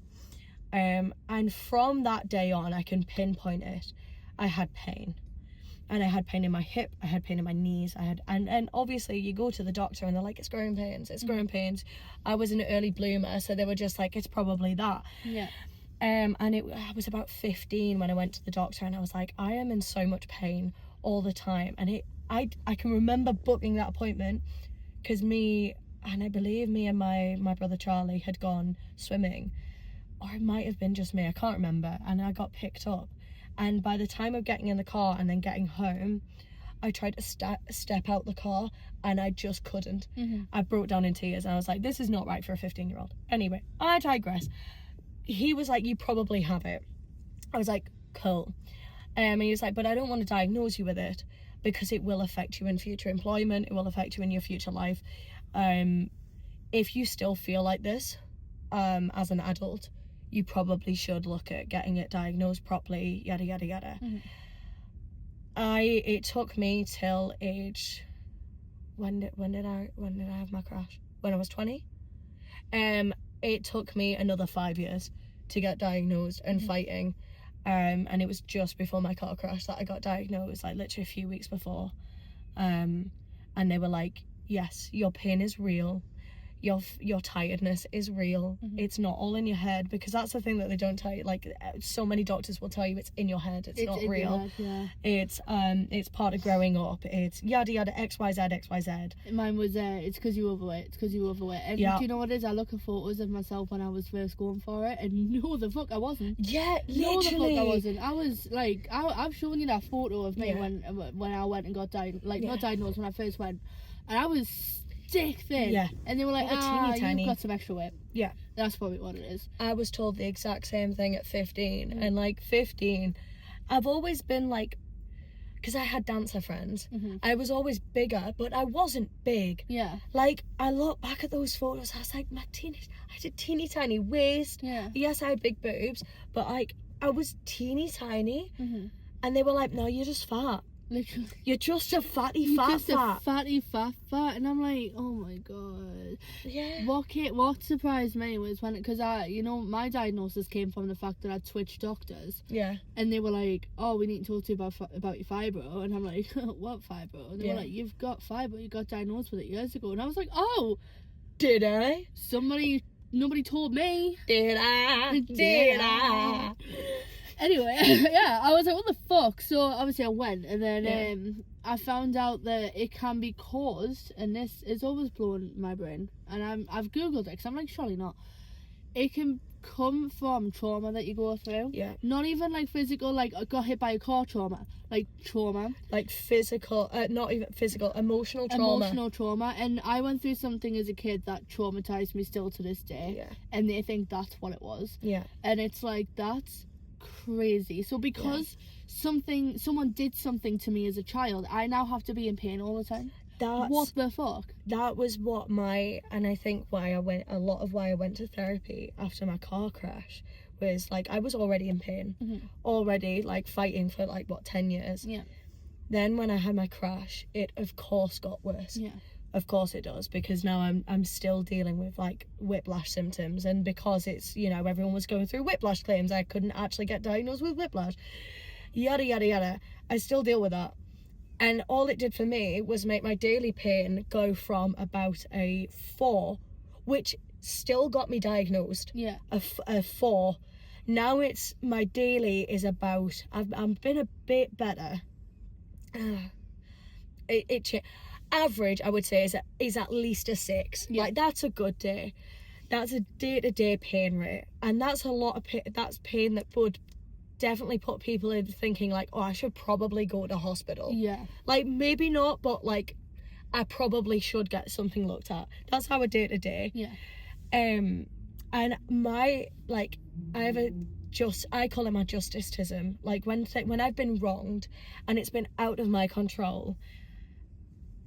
B: and from that day on, I can pinpoint it, I had pain. and I had pain in my hip, I had pain in my knees, and obviously you go to the doctor and they're like, it's growing pains. I was an early bloomer, so they were just like, it's probably that.
A: Yeah.
B: And I was about 15 when I went to the doctor, and I was like, I am in so much pain all the time. And I can remember booking that appointment because I believe me and my brother Charlie had gone swimming, or it might have been just me, I can't remember, and I got picked up. And by the time of getting in the car and then getting home, I tried to step out the car, and I just couldn't. I broke down in tears, and I was like, this is not right for a 15-year-old. Anyway, I digress. He was like, you probably have it. I was like, cool. And he was like, but I don't want to diagnose you with it because it will affect you in future employment. It will affect you in your future life. If you still feel like this as an adult, you probably should look at getting it diagnosed properly, yada, yada, yada. It took me till age... When did I have my crash? When I was 20? It took me another 5 years to get diagnosed and fighting, and it was just before my car crash that I got diagnosed, like literally a few weeks before, and they were like, yes, your pain is real, your tiredness is real. It's not all in your head, because that's the thing that they don't tell you. Like, so many doctors will tell you it's in your head, it's not real.
A: Head, yeah.
B: It's part of growing up, it's yada yada XYZ.
A: Mine was it's because you overweight, and do you know what it is? I look at photos of myself when I was first going for it, and no the fuck I wasn't.
B: Yeah, literally.
A: No the fuck I wasn't. I was like, I've shown you that photo of me when I went and got not diagnosed, when I first went, and I was stick thin. Yeah. And they were like, you've got some extra weight. Yeah. That's probably what it is.
B: I was told the exact same thing at 15. And like 15, I've always been like, because I had dancer friends, I was always bigger, but I wasn't big.
A: Yeah.
B: Like, I look back at those photos, I was like, I had a teeny tiny waist.
A: Yeah.
B: Yes, I had big boobs, but like, I was teeny tiny. And they were like, no, you're just fat.
A: Literally.
B: You're just a fatty fat.
A: And I'm like, oh my god.
B: Yeah.
A: What surprised me was when, because my diagnosis came from the fact that I'd switched doctors.
B: Yeah.
A: And they were like, oh, we need to talk to you about your fibro. And I'm like, what fibro? And they were like, you've got fibro, you got diagnosed with it years ago. And I was like, oh,
B: did I?
A: Nobody told me.
B: Did I?
A: Anyway, yeah, I was like, what the fuck? So obviously I went, and then I found out that it can be caused, and this is always blowing my brain, and I've googled it because I'm like, surely not. It can come from trauma that you go through.
B: Yeah.
A: Not even like physical, like got hit by a car trauma, like trauma.
B: Like physical, not even physical, emotional trauma.
A: Emotional trauma, and I went through something as a kid that traumatized me still to this day.
B: Yeah.
A: And they think that's what it was.
B: Yeah.
A: And it's like, that's crazy. So because someone did something to me as a child, I now have to be in pain all the time. What the fuck? That
B: was what and I think why I went to therapy after my car crash was like, I was already in pain, already like fighting for like 10 years.
A: Yeah.
B: Then when I had my crash, it of course got worse.
A: Yeah.
B: Of course it does, because now I'm still dealing with like whiplash symptoms, and because it's, everyone was going through whiplash claims, I couldn't actually get diagnosed with whiplash, yada yada yada. I still deal with that, and all it did for me was make my daily pain go from about a 4, which still got me diagnosed, a 4. Now it's, my daily is about, I've been a bit better. Average, I would say, is at least a 6. Yeah. Like, that's a good day. That's a day-to-day pain rate, and that's a lot of that's pain that would definitely put people in thinking like, oh, I should probably go to hospital. Yeah. Like, maybe not, but like, I probably should get something looked at. That's how a day-to-day.
A: Yeah.
B: And my, like, I call it my justiceism. Like, when I've been wronged and it's been out of my control.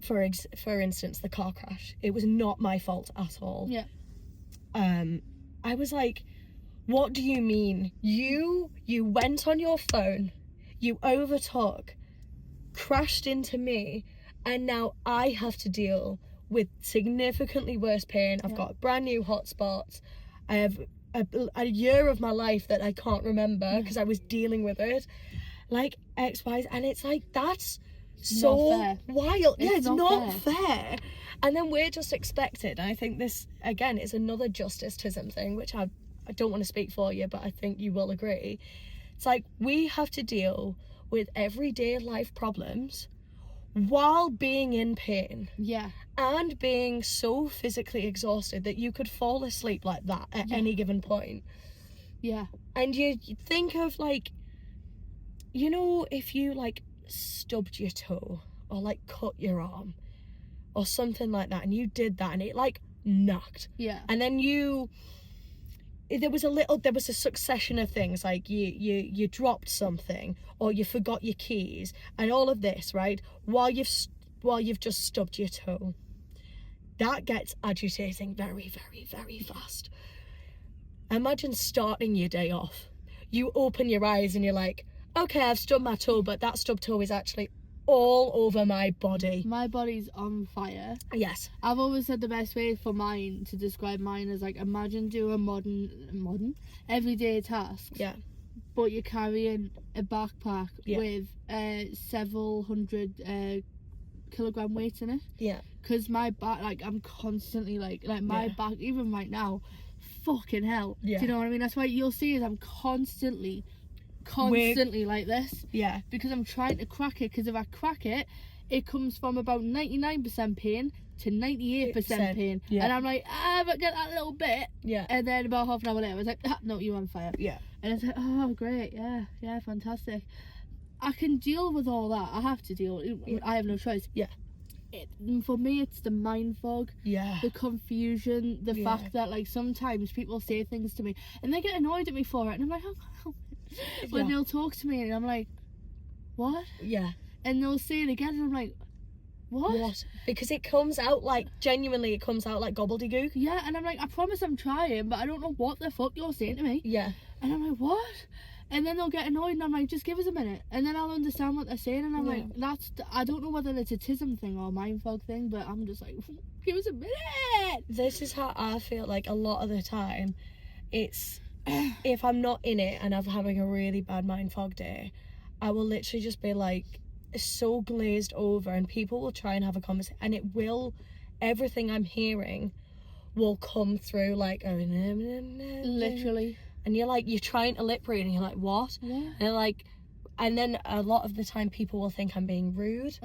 B: For instance, the car crash. It was not my fault at all.
A: Yeah.
B: I was like, what do you mean? You went on your phone, you overtook, crashed into me, and now I have to deal with significantly worse pain. I've got brand new hotspots. I have a year of my life that I can't remember because I was dealing with it. like X, Y, and it's like, that's so wild. It's not fair. And then we're just expected, and I think this, again, is another justice-tism thing, which I don't want to speak for you, but I think you will agree. It's like, we have to deal with everyday life problems while being in pain.
A: Yeah.
B: And being so physically exhausted that you could fall asleep like that at any given point.
A: Yeah.
B: And you think of, like, you know, if you, like, stubbed your toe or, like, cut your arm or something like that, and you did that and it, like, knocked.
A: Yeah.
B: And then there was a succession of things, like you dropped something or you forgot your keys and all of this, right? While you've just stubbed your toe. That gets agitating very, very, very fast. Imagine starting your day off. You open your eyes and you're like, okay, I've stubbed my toe, but that stubbed toe is actually all over my body.
A: My body's on fire.
B: Yes.
A: I've always said the best way for mine, to describe mine, is like, imagine doing modern everyday tasks.
B: Yeah.
A: But you're carrying a backpack with several hundred kilogram weights in it.
B: Yeah.
A: Because my back, like, I'm constantly like my back, even right now, fucking hell.
B: Yeah.
A: Do you know what I mean? That's why you'll see is I'm constantly like this.
B: Yeah.
A: Because I'm trying to crack it, because if I crack it, it comes from about 99% pain to 98% pain.
B: Yeah.
A: And I'm like, but get that little bit.
B: Yeah.
A: And then about half an hour later, I was like, no, you're on fire.
B: Yeah.
A: And it's like, oh, great, yeah, fantastic. I can deal with all that. I have to deal. I have no choice.
B: Yeah.
A: For me, it's the mind fog.
B: Yeah.
A: The confusion, the fact that, like, sometimes people say things to me and they get annoyed at me for it, and I'm like, oh, when they'll talk to me and I'm like, what?
B: Yeah.
A: And they'll say it again and I'm like, what?
B: Because it comes out like, genuinely, it comes out like gobbledygook.
A: Yeah, and I'm like, I promise I'm trying, but I don't know what the fuck you're saying to me.
B: Yeah.
A: And I'm like, what? And then they'll get annoyed and I'm like, just give us a minute. And then I'll understand what they're saying, and I'm like, I don't know whether it's a tism thing or a mind fog thing, but I'm just like, give us a minute.
B: This is how I feel like a lot of the time. It's, if I'm not in it and I'm having a really bad mind fog day, I will literally just be like so glazed over, and people will try and have a conversation, and everything I'm hearing will come through like,
A: literally.
B: And you're trying to lip read, and you're like, what?
A: Yeah.
B: And then a lot of the time people will think I'm being rude.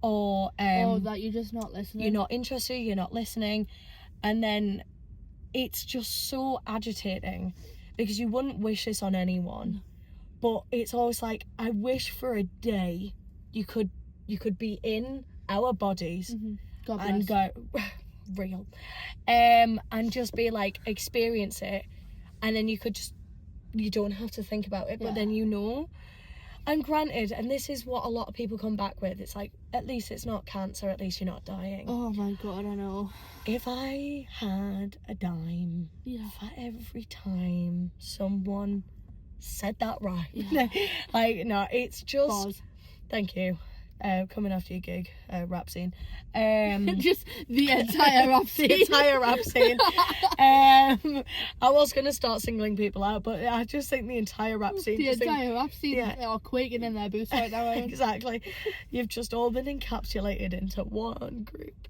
B: Or
A: that you're just not listening.
B: You're not interested, you're not listening. And then it's just so agitating, because you wouldn't wish this on anyone. But it's always like, I wish for a day you could be in our bodies and go real. And just be like, experience it. And then you don't have to think about it, but then you know. And granted, and this is what a lot of people come back with, it's like, at least it's not cancer, at least you're not dying.
A: Oh my God, I know.
B: If I had a dime for every time someone said that right. Like, no, it's just... Pause. Thank you. Coming after your gig, rap scene.
A: Just the entire rap scene.
B: The entire rap scene. I was going to start singling people out, but I just think the entire rap scene...
A: The entire rap scene are quaking in their boots right now.
B: Exactly. You've just all been encapsulated into one group.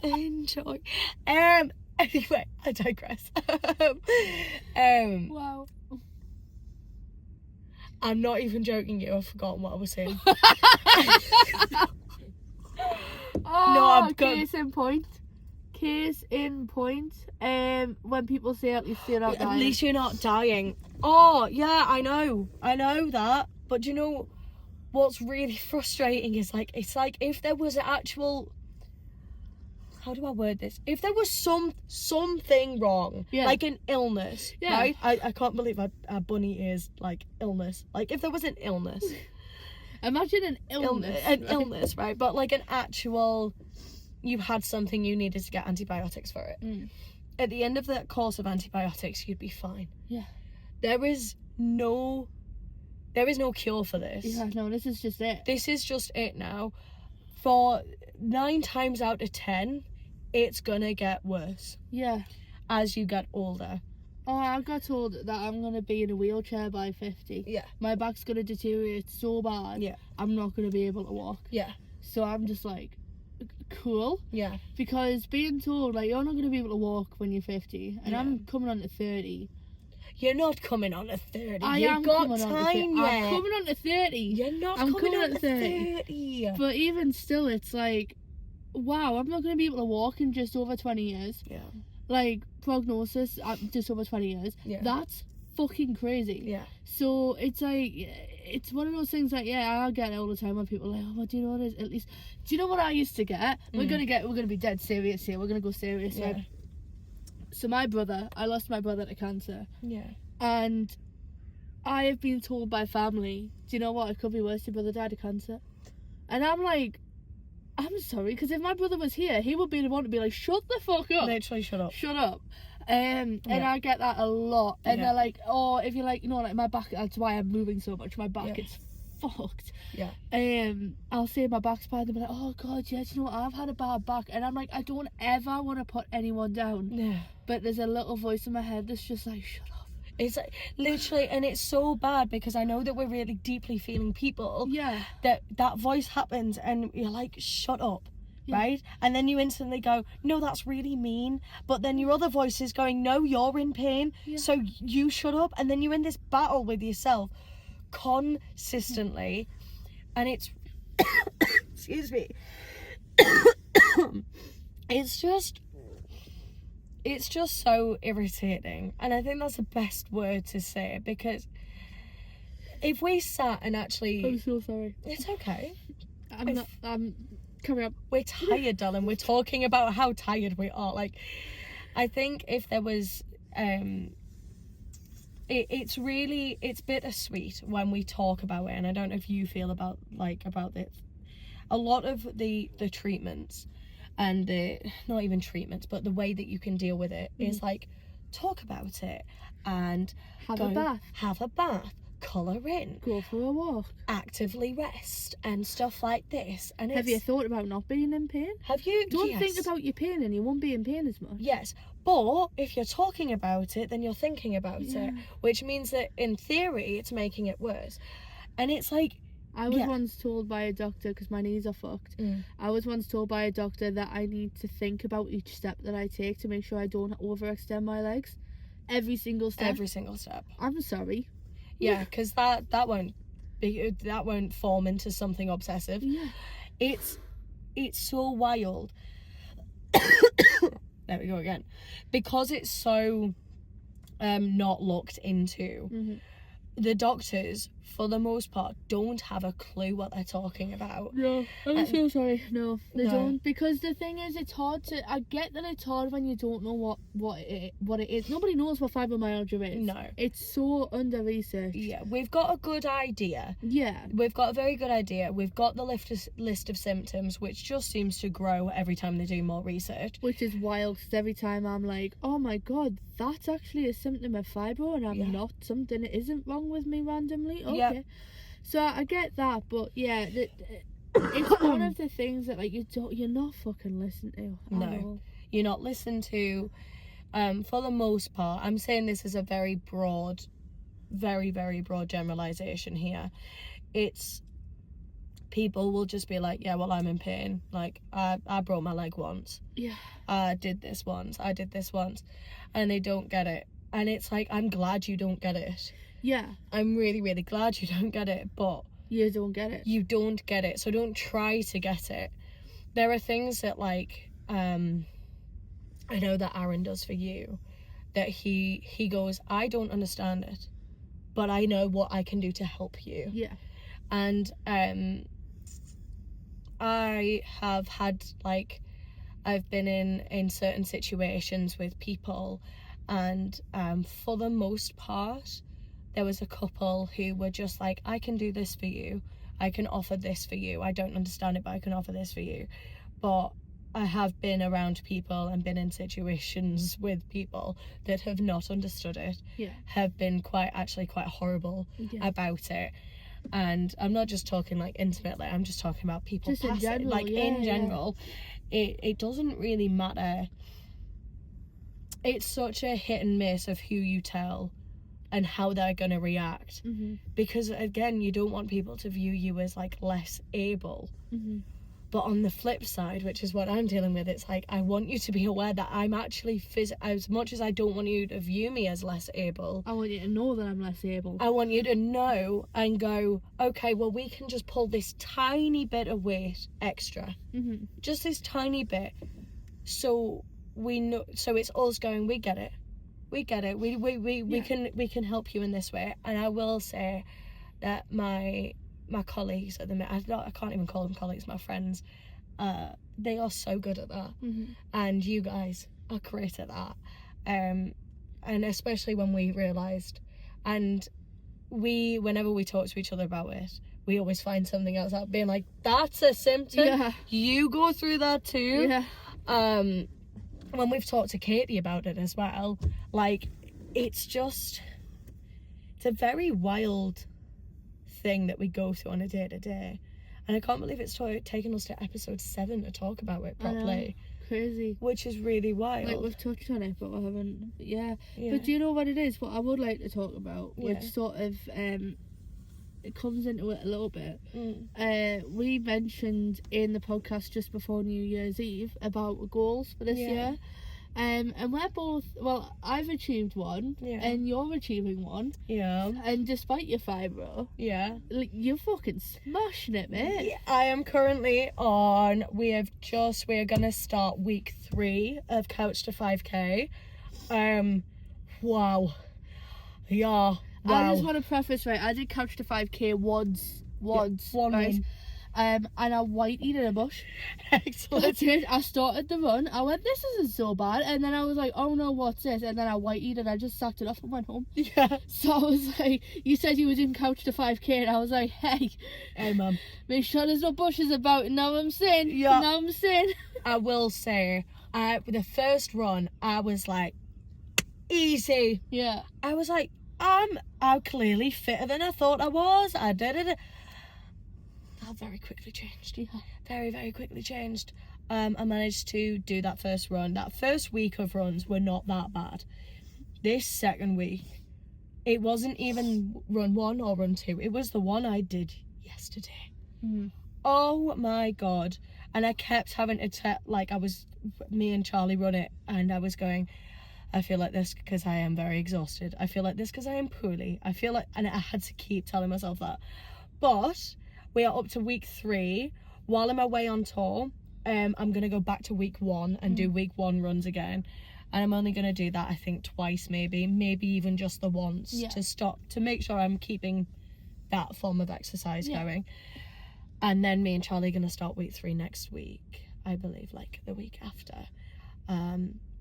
B: Enjoy. Anyway, I digress.
A: Wow.
B: I'm not even joking you, I've forgotten what I was saying.
A: Case in point. When people say at least you're not dying.
B: At least you're not dying. Oh, yeah, I know that. But do you know what's really frustrating is, like, it's like if there was an actual... How do I word this? If there was something wrong, like an illness, right? I can't believe our bunny is like illness. Like, if there was an illness.
A: Imagine an illness.
B: An illness, right? But like an actual, you had something, you needed to get antibiotics for it. At the end of that course of antibiotics, you'd be fine.
A: Yeah.
B: There is no cure for this.
A: Yeah, no, this is just it.
B: This is just it now. For 9 times out of 10, it's gonna get worse.
A: Yeah.
B: As you get older.
A: Oh, I got told that I'm going to be in a wheelchair by 50.
B: Yeah.
A: My back's going to deteriorate so bad.
B: Yeah.
A: I'm not going to be able to walk.
B: Yeah.
A: So I'm just like, cool.
B: Yeah.
A: Because being told, like, you're not going to be able to walk when you're 50, and
B: yeah.
A: I'm coming on to 30.
B: You're not coming on to 30.
A: I
B: You've
A: am
B: got
A: coming
B: time
A: on to
B: yet.
A: I'm coming on to 30.
B: You're not
A: I'm
B: coming on
A: to
B: to 30.
A: But even still, it's like, wow, I'm not going to be able to walk in just over 20 years.
B: Yeah.
A: Like, prognosis, just over 20 years.
B: Yeah.
A: That's fucking crazy.
B: Yeah.
A: So it's like, it's one of those things like, yeah, I get it all the time when people are like, oh, well, do you know what it is? At least, do you know what I used to get? We're gonna be dead serious here. We're gonna go serious.
B: Yeah.
A: Right? So I lost my brother to cancer.
B: Yeah.
A: And I have been told by family, do you know what? It could be worse. Your brother died of cancer. And I'm like, I'm sorry, because if my brother was here, he would be the one to be like, shut the fuck up.
B: Literally, shut up.
A: Shut up. And I get that a lot. And they're like, oh, if you like, you know, like my back, that's why I'm moving so much. My back is fucked.
B: Yeah.
A: I'll say my back's bad. They'll be like, oh, God, yeah, you know what? I've had a bad back. And I'm like, I don't ever want to put anyone down.
B: Yeah.
A: But there's a little voice in my head that's just like, shut up.
B: It's like, literally, and it's so bad because I know that we're really deeply feeling people.
A: Yeah.
B: That voice happens and you're like, shut up. Yeah. Right? And then you instantly go, no, that's really mean. But then your other voice is going, no, you're in pain. Yeah. So you shut up. And then you're in this battle with yourself consistently. And it's, excuse me. It's just so irritating. And I think that's the best word to say, because if we sat and actually...
A: I'm so sorry.
B: It's okay.
A: Carry on.
B: We're tired, darling. We're talking about how tired we are. Like, I think if there was... it's bittersweet when we talk about it, and I don't know if you feel about this. A lot of the treatments and the, not even treatments, but the way that you can deal with it is like, talk about it and
A: have a bath,
B: colour in,
A: go for a walk,
B: actively rest and stuff like this. And
A: have you thought about not being in pain?
B: Have you?
A: Don't think about your pain and you won't be in pain as much.
B: Yes, but if you're talking about it, then you're thinking about it, which means that in theory it's making it worse. And it's like,
A: I was once told by a doctor, because my knees are fucked, I was once told by a doctor that I need to think about each step that I take to make sure I don't overextend my legs. Every single step. I'm sorry.
B: Yeah, because that won't form into something obsessive.
A: Yeah.
B: It's so wild. There we go again. Because it's so not looked into. The doctors, for the most part, don't have a clue what they're talking about.
A: No, I'm so sorry. No, they don't. Because the thing is, it's hard to... I get that it's hard when you don't know what it is. Nobody knows what fibromyalgia is.
B: No.
A: It's so under-researched.
B: Yeah, we've got a good idea.
A: Yeah.
B: We've got a very good idea. We've got the list of symptoms, which just seems to grow every time they do more research.
A: Which is wild, because every time I'm like, oh my God, that's actually a symptom of fibro, and I'm not. Something isn't wrong with me randomly. Okay. Yep. So I get that, but yeah, it's one of the things that, like, you're not fucking listening to.
B: No, you're not listened to. For the most part, I'm saying this is a very broad, very, very broad generalization here. It's, people will just be like, yeah, well, I'm in pain. Like, I broke my leg once.
A: Yeah.
B: I did this once. And they don't get it. And it's like, I'm glad you don't get it.
A: Yeah.
B: I'm really, really glad you don't get it, but...
A: You don't get it.
B: You don't get it, so don't try to get it. There are things that, like, I know that Aaron does for you, that he goes, I don't understand it, but I know what I can do to help you.
A: Yeah.
B: And I have had, like, I've been in certain situations with people, and for the most part, there was a couple who were just like, I can do this for you. I can offer this for you. I don't understand it, but I can offer this for you. But I have been around people and been in situations with people that have not understood it.
A: Yeah.
B: Have been quite horrible about it. And I'm not just talking like intimately, I'm just talking about people
A: just in general,
B: in general. It doesn't really matter it's such a hit and miss of who you tell and how they're going to react.
A: Mm-hmm.
B: Because, again, you don't want people to view you as, like, less able.
A: Mm-hmm.
B: But on the flip side, which is what I'm dealing with, it's like, I want you to be aware that I'm actually, as much as I don't want you to view me as less able,
A: I want you to know that I'm less able.
B: I want you to know and go, okay, well, we can just pull this tiny bit of weight extra.
A: Mm-hmm.
B: Just this tiny bit. So we know, so it's us going, we get it. We get it. We can help you in this way. And I will say that my colleagues at the minute, I can't even call them colleagues, my friends, they are so good at that.
A: Mm-hmm.
B: And you guys are great at that. And especially when we realised, and whenever we talk to each other about it, we always find something else out, being like, that's a symptom.
A: Yeah.
B: You go through that too.
A: Yeah.
B: When we've talked to Katie about it as well, like, it's a very wild thing that we go through on a day-to-day, and I can't believe it's taken us to episode 7 to talk about it properly.
A: Crazy.
B: Which is really wild.
A: Like, we've touched on it, but we haven't. Yeah. But do you know what it is? What I would like to talk about, which sort of it comes into it a little bit. We mentioned in the podcast just before New Year's Eve about goals for this year. And we're both, well, I've achieved one, and you're achieving one.
B: Yeah.
A: And despite your fibro, you're fucking smashing it, mate.
B: Yeah, I am currently on, we are going to start week 3 of Couch to 5K. Wow. Yeah. Wow.
A: I just want to preface, right, I did Couch to 5K once, right? And I whiteyed in a bush.
B: Excellent.
A: That's it. I started the run. I went, this isn't so bad. And then I was like, oh no, what's this? And then I whiteyed and I just sacked it off and went home.
B: Yeah.
A: So I was like, you said you were doing Couch to 5K, and I was like, hey,
B: mum,
A: make sure there's no bushes about. And now I'm saying,
B: I will say, the first run, I was like, easy.
A: Yeah.
B: I was like, I'm clearly fitter than I thought I was. I did it. That very quickly changed.
A: Yeah.
B: Very, very quickly changed. I managed to do that first run. That first week of runs were not that bad. This second week, it wasn't even run 1 or run 2. It was the one I did yesterday.
A: Mm.
B: Oh my God. And I kept having to me and Charlie run it, and I was going, I feel like this because I am very exhausted. I feel like this because I am poorly. I feel like, and I had to keep telling myself that. But we are up to week 3. While I'm away on tour, I'm going to go back to week 1 and do week 1 runs again. And I'm only going to do that, I think, twice maybe even just the once, to make sure I'm keeping that form of exercise going. And then me and Charlie are going to start week 3 next week, I believe, like the week after.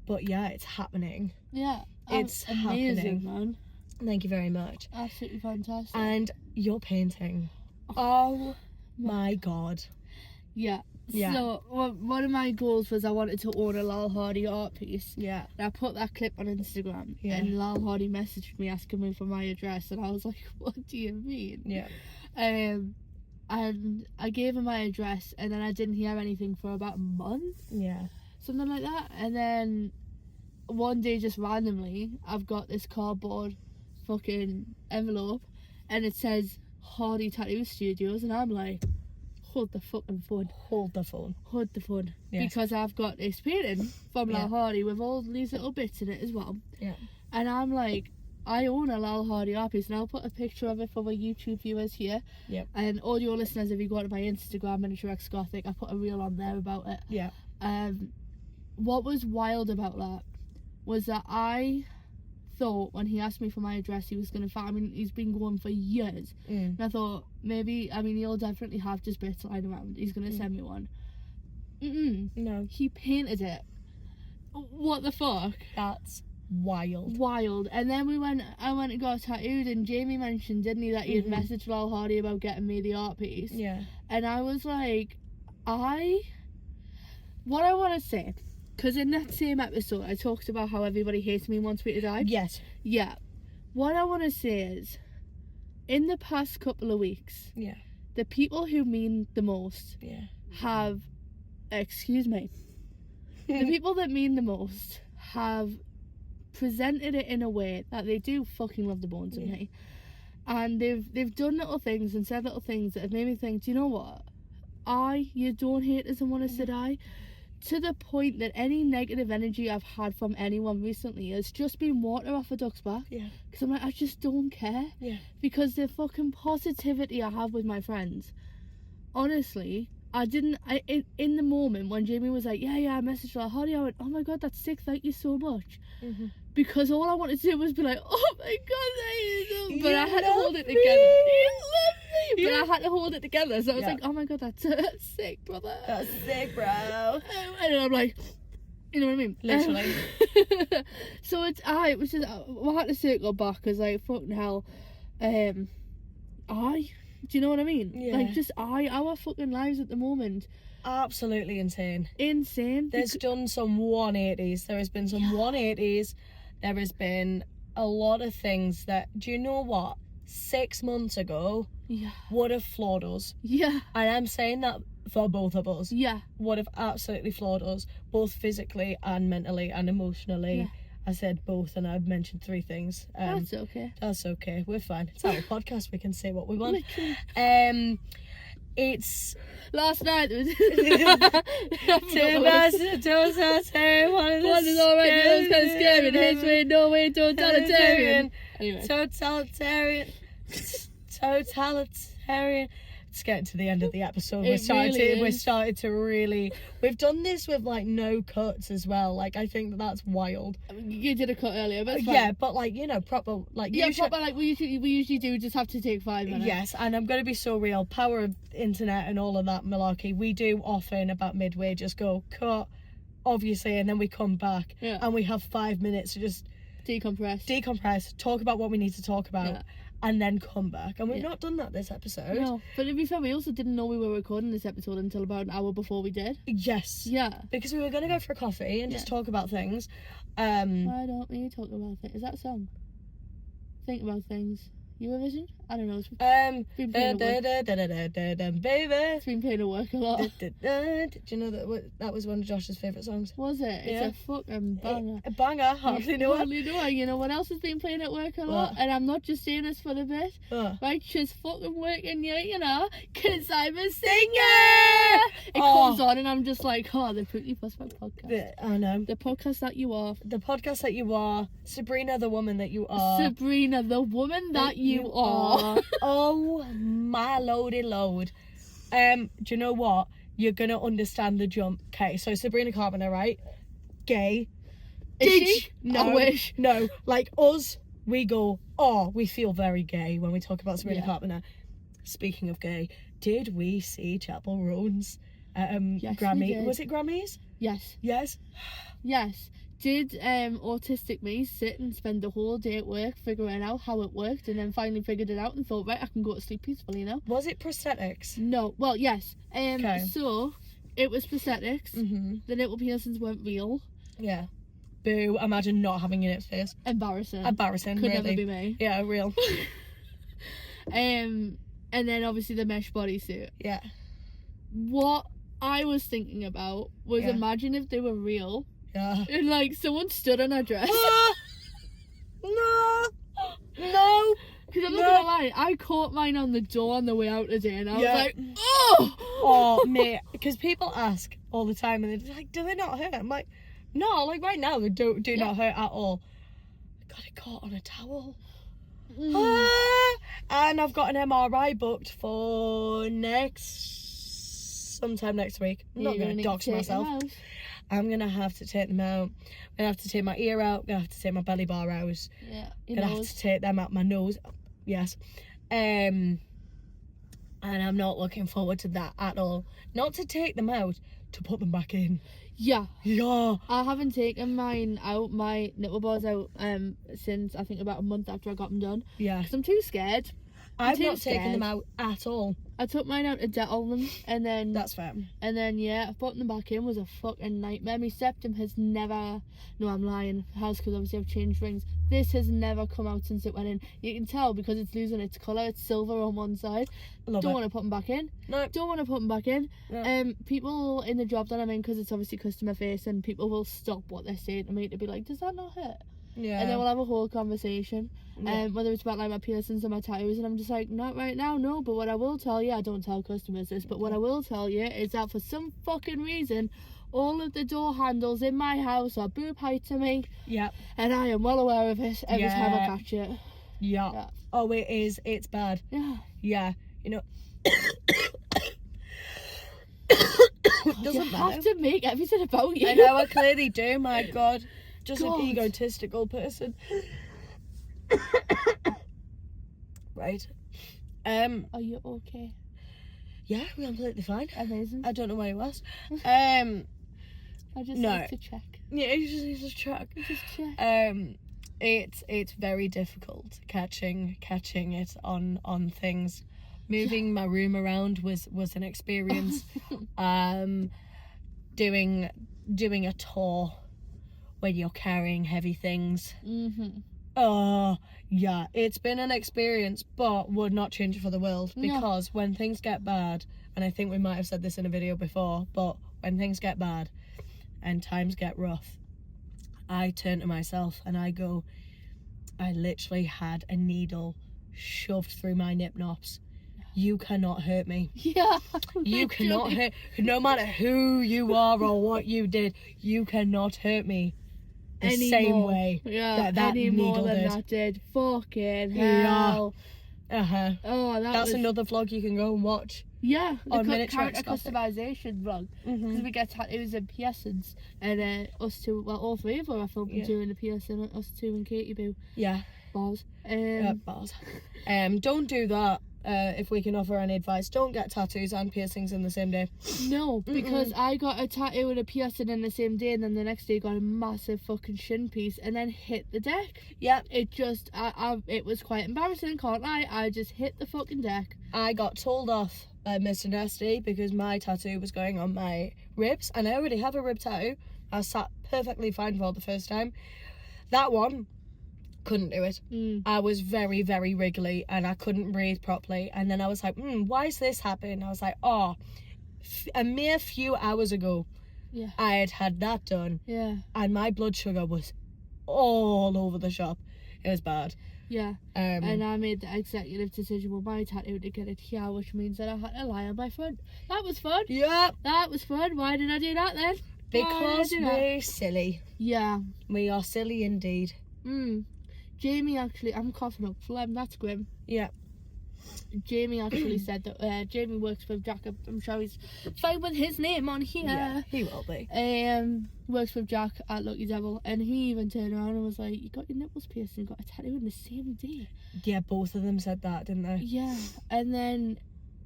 B: But yeah, it's happening.
A: Yeah.
B: It's
A: amazing,
B: happening.
A: Man.
B: Thank you very much.
A: Absolutely fantastic.
B: And your painting. Oh my God.
A: Yeah. So one of my goals was I wanted to own a Lal Hardy art piece. Yeah. And I put that clip on Instagram, and Lal Hardy messaged me asking me for my address, and I was like, what do you mean?
B: Yeah.
A: And I gave him my address, and then I didn't hear anything for about a month.
B: Yeah.
A: Something like that. And then one day, just randomly, I've got this cardboard fucking envelope, and it says Hardy Tattoo Studios, and I'm like, hold the fucking phone. Hold the phone. Yes. Because I've got this painting from Lal Hardy with all these little bits in it as well. Yeah. And I'm like, I own a Lal Hardy art piece, and I'll put a picture of it for my YouTube viewers here. Yep. And audio listeners, if you go to my Instagram, Miniature X Gothic, I put a reel on there about it. Yeah. What was wild about that was that I thought when he asked me for my address, he was going to find, I mean, he's been going for years. And I thought, maybe, I mean, he'll definitely have just bits lying around. He's going to send me one. No. He painted it. What the fuck?
B: That's wild.
A: And then I went and got tattooed, and Jamie mentioned, didn't he, that he had messaged Lal Hardy about getting me the art piece. Yeah. And I was like, what I want to say, because in that same episode I talked about how everybody hates me and wants me to die.
B: Yes.
A: Yeah. What I want to say is, in the past couple of weeks, the people who mean the most the people that mean the most have presented it in a way that they do fucking love the bones of me. And they've done little things and said little things that have made me think, do you know what? You don't hate us and want us to die. To the point that any negative energy I've had from anyone recently has just been water off a duck's back. Yeah. Because I'm like, I just don't care. Yeah. Because the fucking positivity I have with my friends, honestly, in the moment when Jamie was like, I messaged her, Holly, I went, oh my god, that's sick, thank you so much. Mm-hmm. Because all I wanted to do was be like, oh my god, thank you. But I had to hold it together. You love me. But I had to hold it together. So I was like, oh my god, that's sick, brother.
B: That's sick, bro.
A: And I'm like, you know what I mean?
B: Literally.
A: So it was just, I had to circle back because, like, fucking hell, do you know what I mean? Yeah. Like, just our fucking lives at the moment.
B: Absolutely insane.
A: There's
B: done some 180s. There has been some 180s. There has been a lot of things that, do you know what? 6 months ago would have floored us. Yeah. And I'm saying that for both of us. Yeah. Would have absolutely floored us, both physically and mentally and emotionally. Yeah. I said both, and I've mentioned 3 things.
A: That's okay.
B: That's okay. We're fine. It's our podcast. We can say what we want. It's
A: last night. It was
B: one is alright.
A: It was kind of scary. His way, no way, totalitarian.
B: Anyway. Totalitarian. It's getting to the end of the episode. We're starting to really. We've done this with like no cuts as well. Like, I think that's wild.
A: I mean, you did a cut earlier, but it's fine.
B: Yeah, but like, you know, proper like.
A: Yeah, proper like we usually do. Just have to take 5 minutes.
B: Yes, and I'm gonna be so real. Power of internet and all of that malarkey. We do often about midway just go cut, obviously, and then we come back and we have 5 minutes to just decompress, talk about what we need to talk about. Yeah. And then come back. And we've not done that this episode.
A: No, but to be fair, we also didn't know we were recording this episode until about an hour before we did.
B: Yes. Yeah. Because we were going to go for a coffee and just talk about things.
A: Why don't we talk about things? Is that a song? Think about things. Eurovision? I don't know. It's been playing baby. It's been playing at work a lot.
B: Did you know that was one of Josh's favourite songs?
A: Was it? Yeah. It's a fucking banger.
B: A banger. Hardly know it.
A: You know what else has been playing at work a lot? And I'm not just saying this for the bit. Right, she's fucking working here, you know, because I'm a singer. It comes on and I'm just like, the Pookie Pusswag podcast.
B: I know.
A: The podcast that you are.
B: The podcast that you are. Sabrina, the woman that you are.
A: Sabrina, the woman that you are.
B: Oh my loady load. Do you know what? You're gonna understand the jump. Okay, so Sabrina Carpenter, right? Gay.
A: Is she?
B: No,
A: I wish.
B: No, like us, we go, we feel very gay when we talk about Sabrina Carpenter. Speaking of gay, did we see Chapel Roan's Grammy? Was it Grammys?
A: Yes.
B: Yes?
A: Yes. Did autistic me sit and spend the whole day at work figuring out how it worked, and then finally figured it out and thought, right, I can go to sleep peacefully now.
B: Was it prosthetics?
A: No. Well, yes. Okay. So it was prosthetics. Mm-hmm. The little piercings weren't real.
B: Yeah. Boo. Imagine not having your face.
A: Embarrassing.
B: Could
A: really. Never be me.
B: Yeah, real.
A: And then obviously the mesh bodysuit. Yeah. What I was thinking about was imagine if they were real. Yeah. And like someone stood on her dress.
B: No.
A: Because I'm not gonna lie, I caught mine on the door on the way out today, and I was like,
B: oh, mate. Because people ask all the time, and they're like, do they not hurt? I'm like, no, like right now they do not hurt at all. I got it caught on a towel. And I've got an MRI booked for sometime next week. I'm not gonna dox myself. I'm gonna have to take them out. I'm gonna have to take my ear out. I'm gonna have to take my belly bar out.
A: Yeah.
B: I'm gonna have to take them out my nose. Yes. And I'm not looking forward to that at all. Not to take them out, to put them back in.
A: Yeah.
B: Yeah.
A: I haven't taken mine out, my nipple bars out, since I think about a month after I got them done. Yeah. Because I'm too scared.
B: I've not taken them out at all.
A: I took mine out to Dettol them, and then...
B: That's fair.
A: And then, putting them back in was a fucking nightmare. My septum has never... No, I'm lying. It has, because obviously I've changed rings. This has never come out since it went in. You can tell because it's losing its colour. It's silver on one side. Don't want to put them back in.
B: No.
A: Don't want to put them back in. No. People in the job that I'm in, because it's obviously customer facing, people will stop what they're saying to me to be like, does that not hurt?
B: Yeah.
A: And then we'll have a whole conversation. Whether it's about like my piercings or my tattoos, and I'm just like, not right now, no. But what I will tell you, I don't tell customers this, but what I will tell you is that for some fucking reason, all of the door handles in my house are boob height to me.
B: Yeah.
A: And I am well aware of it every time I catch it.
B: Yeah. Oh, it is. It's bad.
A: Yeah.
B: Yeah. You know.
A: Doesn't matter. You have to make everything about you.
B: I know, I clearly do. My God. Just an egotistical person. Right.
A: Are you okay?
B: Yeah, we're completely fine.
A: Amazing.
B: I don't know why you asked.
A: I just like to check.
B: Yeah, you just need to check.
A: Just check.
B: It's very difficult catching it on things. Moving my room around was an experience. Doing a tour when you're carrying heavy things. Oh, yeah, it's been an experience, but would not change it for the world, because when things get bad, and I think we might have said this in a video before, but when things get bad and times get rough, I turn to myself and I go, I literally had a needle shoved through my nip nops. You cannot hurt me.
A: Yeah.
B: You cannot hurt, no matter who you are or what you did, you cannot hurt me the same way that
A: any
B: needle
A: more than
B: did.
A: that did. Fucking hell.
B: Yeah.
A: Oh,
B: that's another vlog you can go and watch.
A: Yeah,
B: on
A: character customization vlog, because we get tattoos and piercings, and us two, well, all three of us are filming doing the piercing, us two and Katie Boo.
B: Yeah.
A: Bars.
B: Bars. Don't do that. If we can offer any advice, don't get tattoos and piercings in the same day.
A: No, because I got a tattoo and a piercing in the same day, and then the next day got a massive fucking shin piece and then hit the deck.
B: Yeah.
A: It just, it was quite embarrassing, can't lie. I just hit the fucking deck.
B: I got told off by Mr. Nasty because my tattoo was going on my ribs, and I already have a rib tattoo. I sat perfectly fine for the first time. That one, couldn't do it. I was very, very wriggly and I couldn't breathe properly, and then I was like, why is this happening? I was like, a mere few hours ago I had that done, and my blood sugar was all over the shop. It was bad. And I made the executive decision with my tattoo to get it here, which means that I had to lie on my front. That was fun. That was fun. Why did I do that then? Because we're silly. We are silly indeed.
A: Jamie actually, I'm coughing up phlegm, that's grim. Jamie actually said that Jamie works with Jack. I'm sure he's fine with his name on here.
B: Yeah, he will be.
A: Works with Jack at Lucky Devil, and he even turned around and was like, you got your nipples pierced and got a tattoo in the same day.
B: Yeah, both of them said that, didn't they?
A: Yeah, and then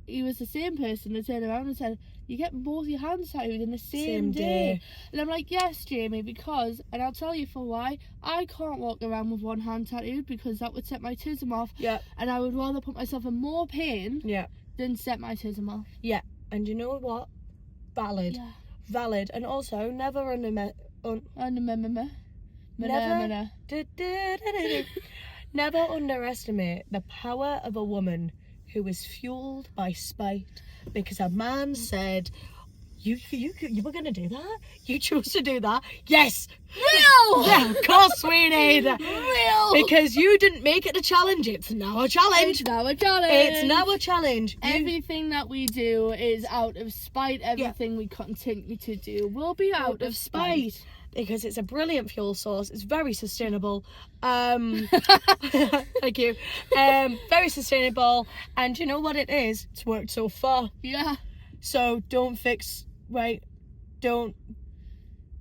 A: he was the same person that turned around and said, you get both your hands tattooed in the same day. And I'm like, yes, Jamie, because, and I'll tell you for why, I can't walk around with one hand tattooed because that would set my tism off. And I would rather put myself in more pain than set my tism off.
B: And you know what? Valid. Valid. And also, never never underestimate the power of a woman who is fueled by spite because a man said, you were gonna do that? You chose to do that? Yes!
A: Real!
B: Yeah, of course we need.
A: Real!
B: Because you didn't make it a challenge. It's now a challenge.
A: It's now a challenge.
B: It's now a challenge.
A: Everything that we do is out of spite. Everything we continue to do will be out of spite.
B: Because it's a brilliant fuel source. It's very sustainable. Thank you. Very sustainable. And you know what it is? It's worked so far. So don't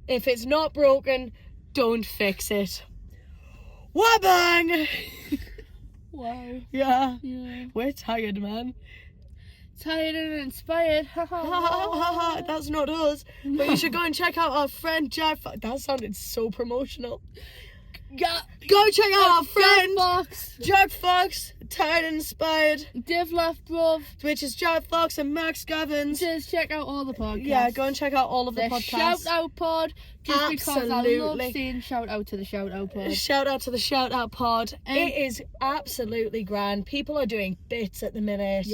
B: if it's not broken, don't fix it. Wabang!
A: Wow.
B: Yeah. We're tired, man.
A: Tired and inspired.
B: That's not us. But you should go and check out our friend Jack. That sounded so promotional. Go check out our friend Jack Fox, Tired and Inspired.
A: Div Left Bruv,
B: which is Jack Fox and Max Gavins.
A: Just check out all the podcasts.
B: Yeah, go and check out all of the podcasts.
A: Shout Out Pod. Just because I love saying shout out to the Shout Out Pod.
B: Shout out to the Shout Out Pod. It is absolutely grand. People are doing bits at the minute.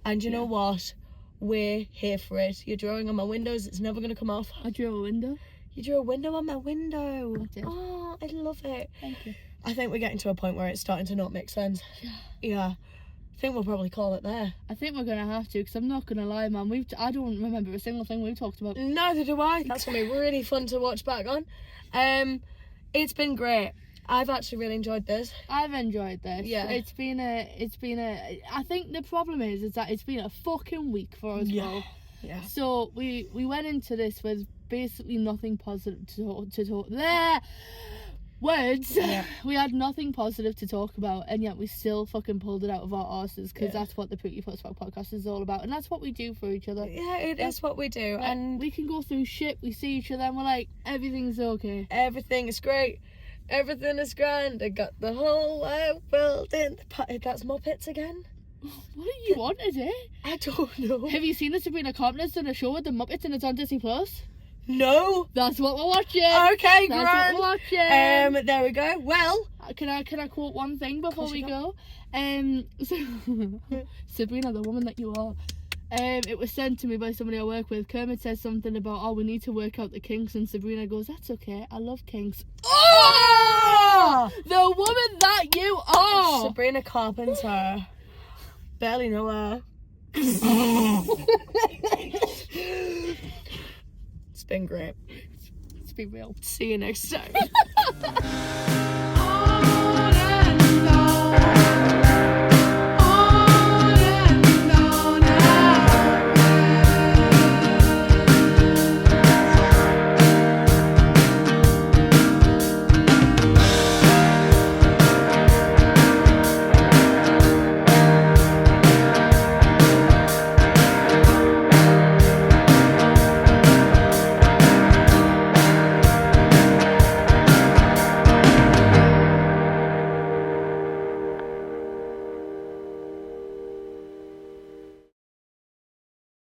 B: And you know what? We're here for it. You're drawing on my windows. It's never going to come off.
A: I drew a window.
B: You drew a window on my window.
A: I did.
B: Oh, I love it.
A: Thank you.
B: I think we're getting to a point where it's starting to not make sense. Yeah. I think we'll probably call it there.
A: I think we're gonna have to, because I'm not gonna lie, man. I don't remember a single thing we've talked about.
B: Neither do I. That's gonna be really fun to watch back on. It's been great. I've actually really enjoyed this.
A: I've enjoyed this.
B: Yeah.
A: It's been a. I think the problem is that it's been a fucking week for us both.
B: Yeah.
A: So we went into this with basically nothing positive to talk. There. Words.
B: Yeah.
A: We had nothing positive to talk about, and yet we still fucking pulled it out of our arses, because that's what the Pookie Pusswag podcast is all about, and that's what we do for each other.
B: Yeah, it is what we do, and
A: we can go through shit. We see each other, and we're like, everything's okay.
B: Everything is great. Everything is grand. I got the whole wide world in the pot. That's Muppets again.
A: What are you on today?
B: I don't know.
A: Have you seen the Sabrina Carpenter's done a show with the Muppets, and it's on Disney Plus?
B: No.
A: That's what we're watching.
B: Okay,
A: That's
B: grand.
A: what we're watching.
B: There we go. Well,
A: can I quote one thing before we go? Sabrina, the woman that you are. It was sent to me by somebody I work with. Kermit says something about, we need to work out the kinks, and Sabrina goes, that's okay, I love kinks. Oh! The woman that you are!
B: Sabrina Carpenter. Barely know her. It's been great.
A: It's been real.
B: See you next time.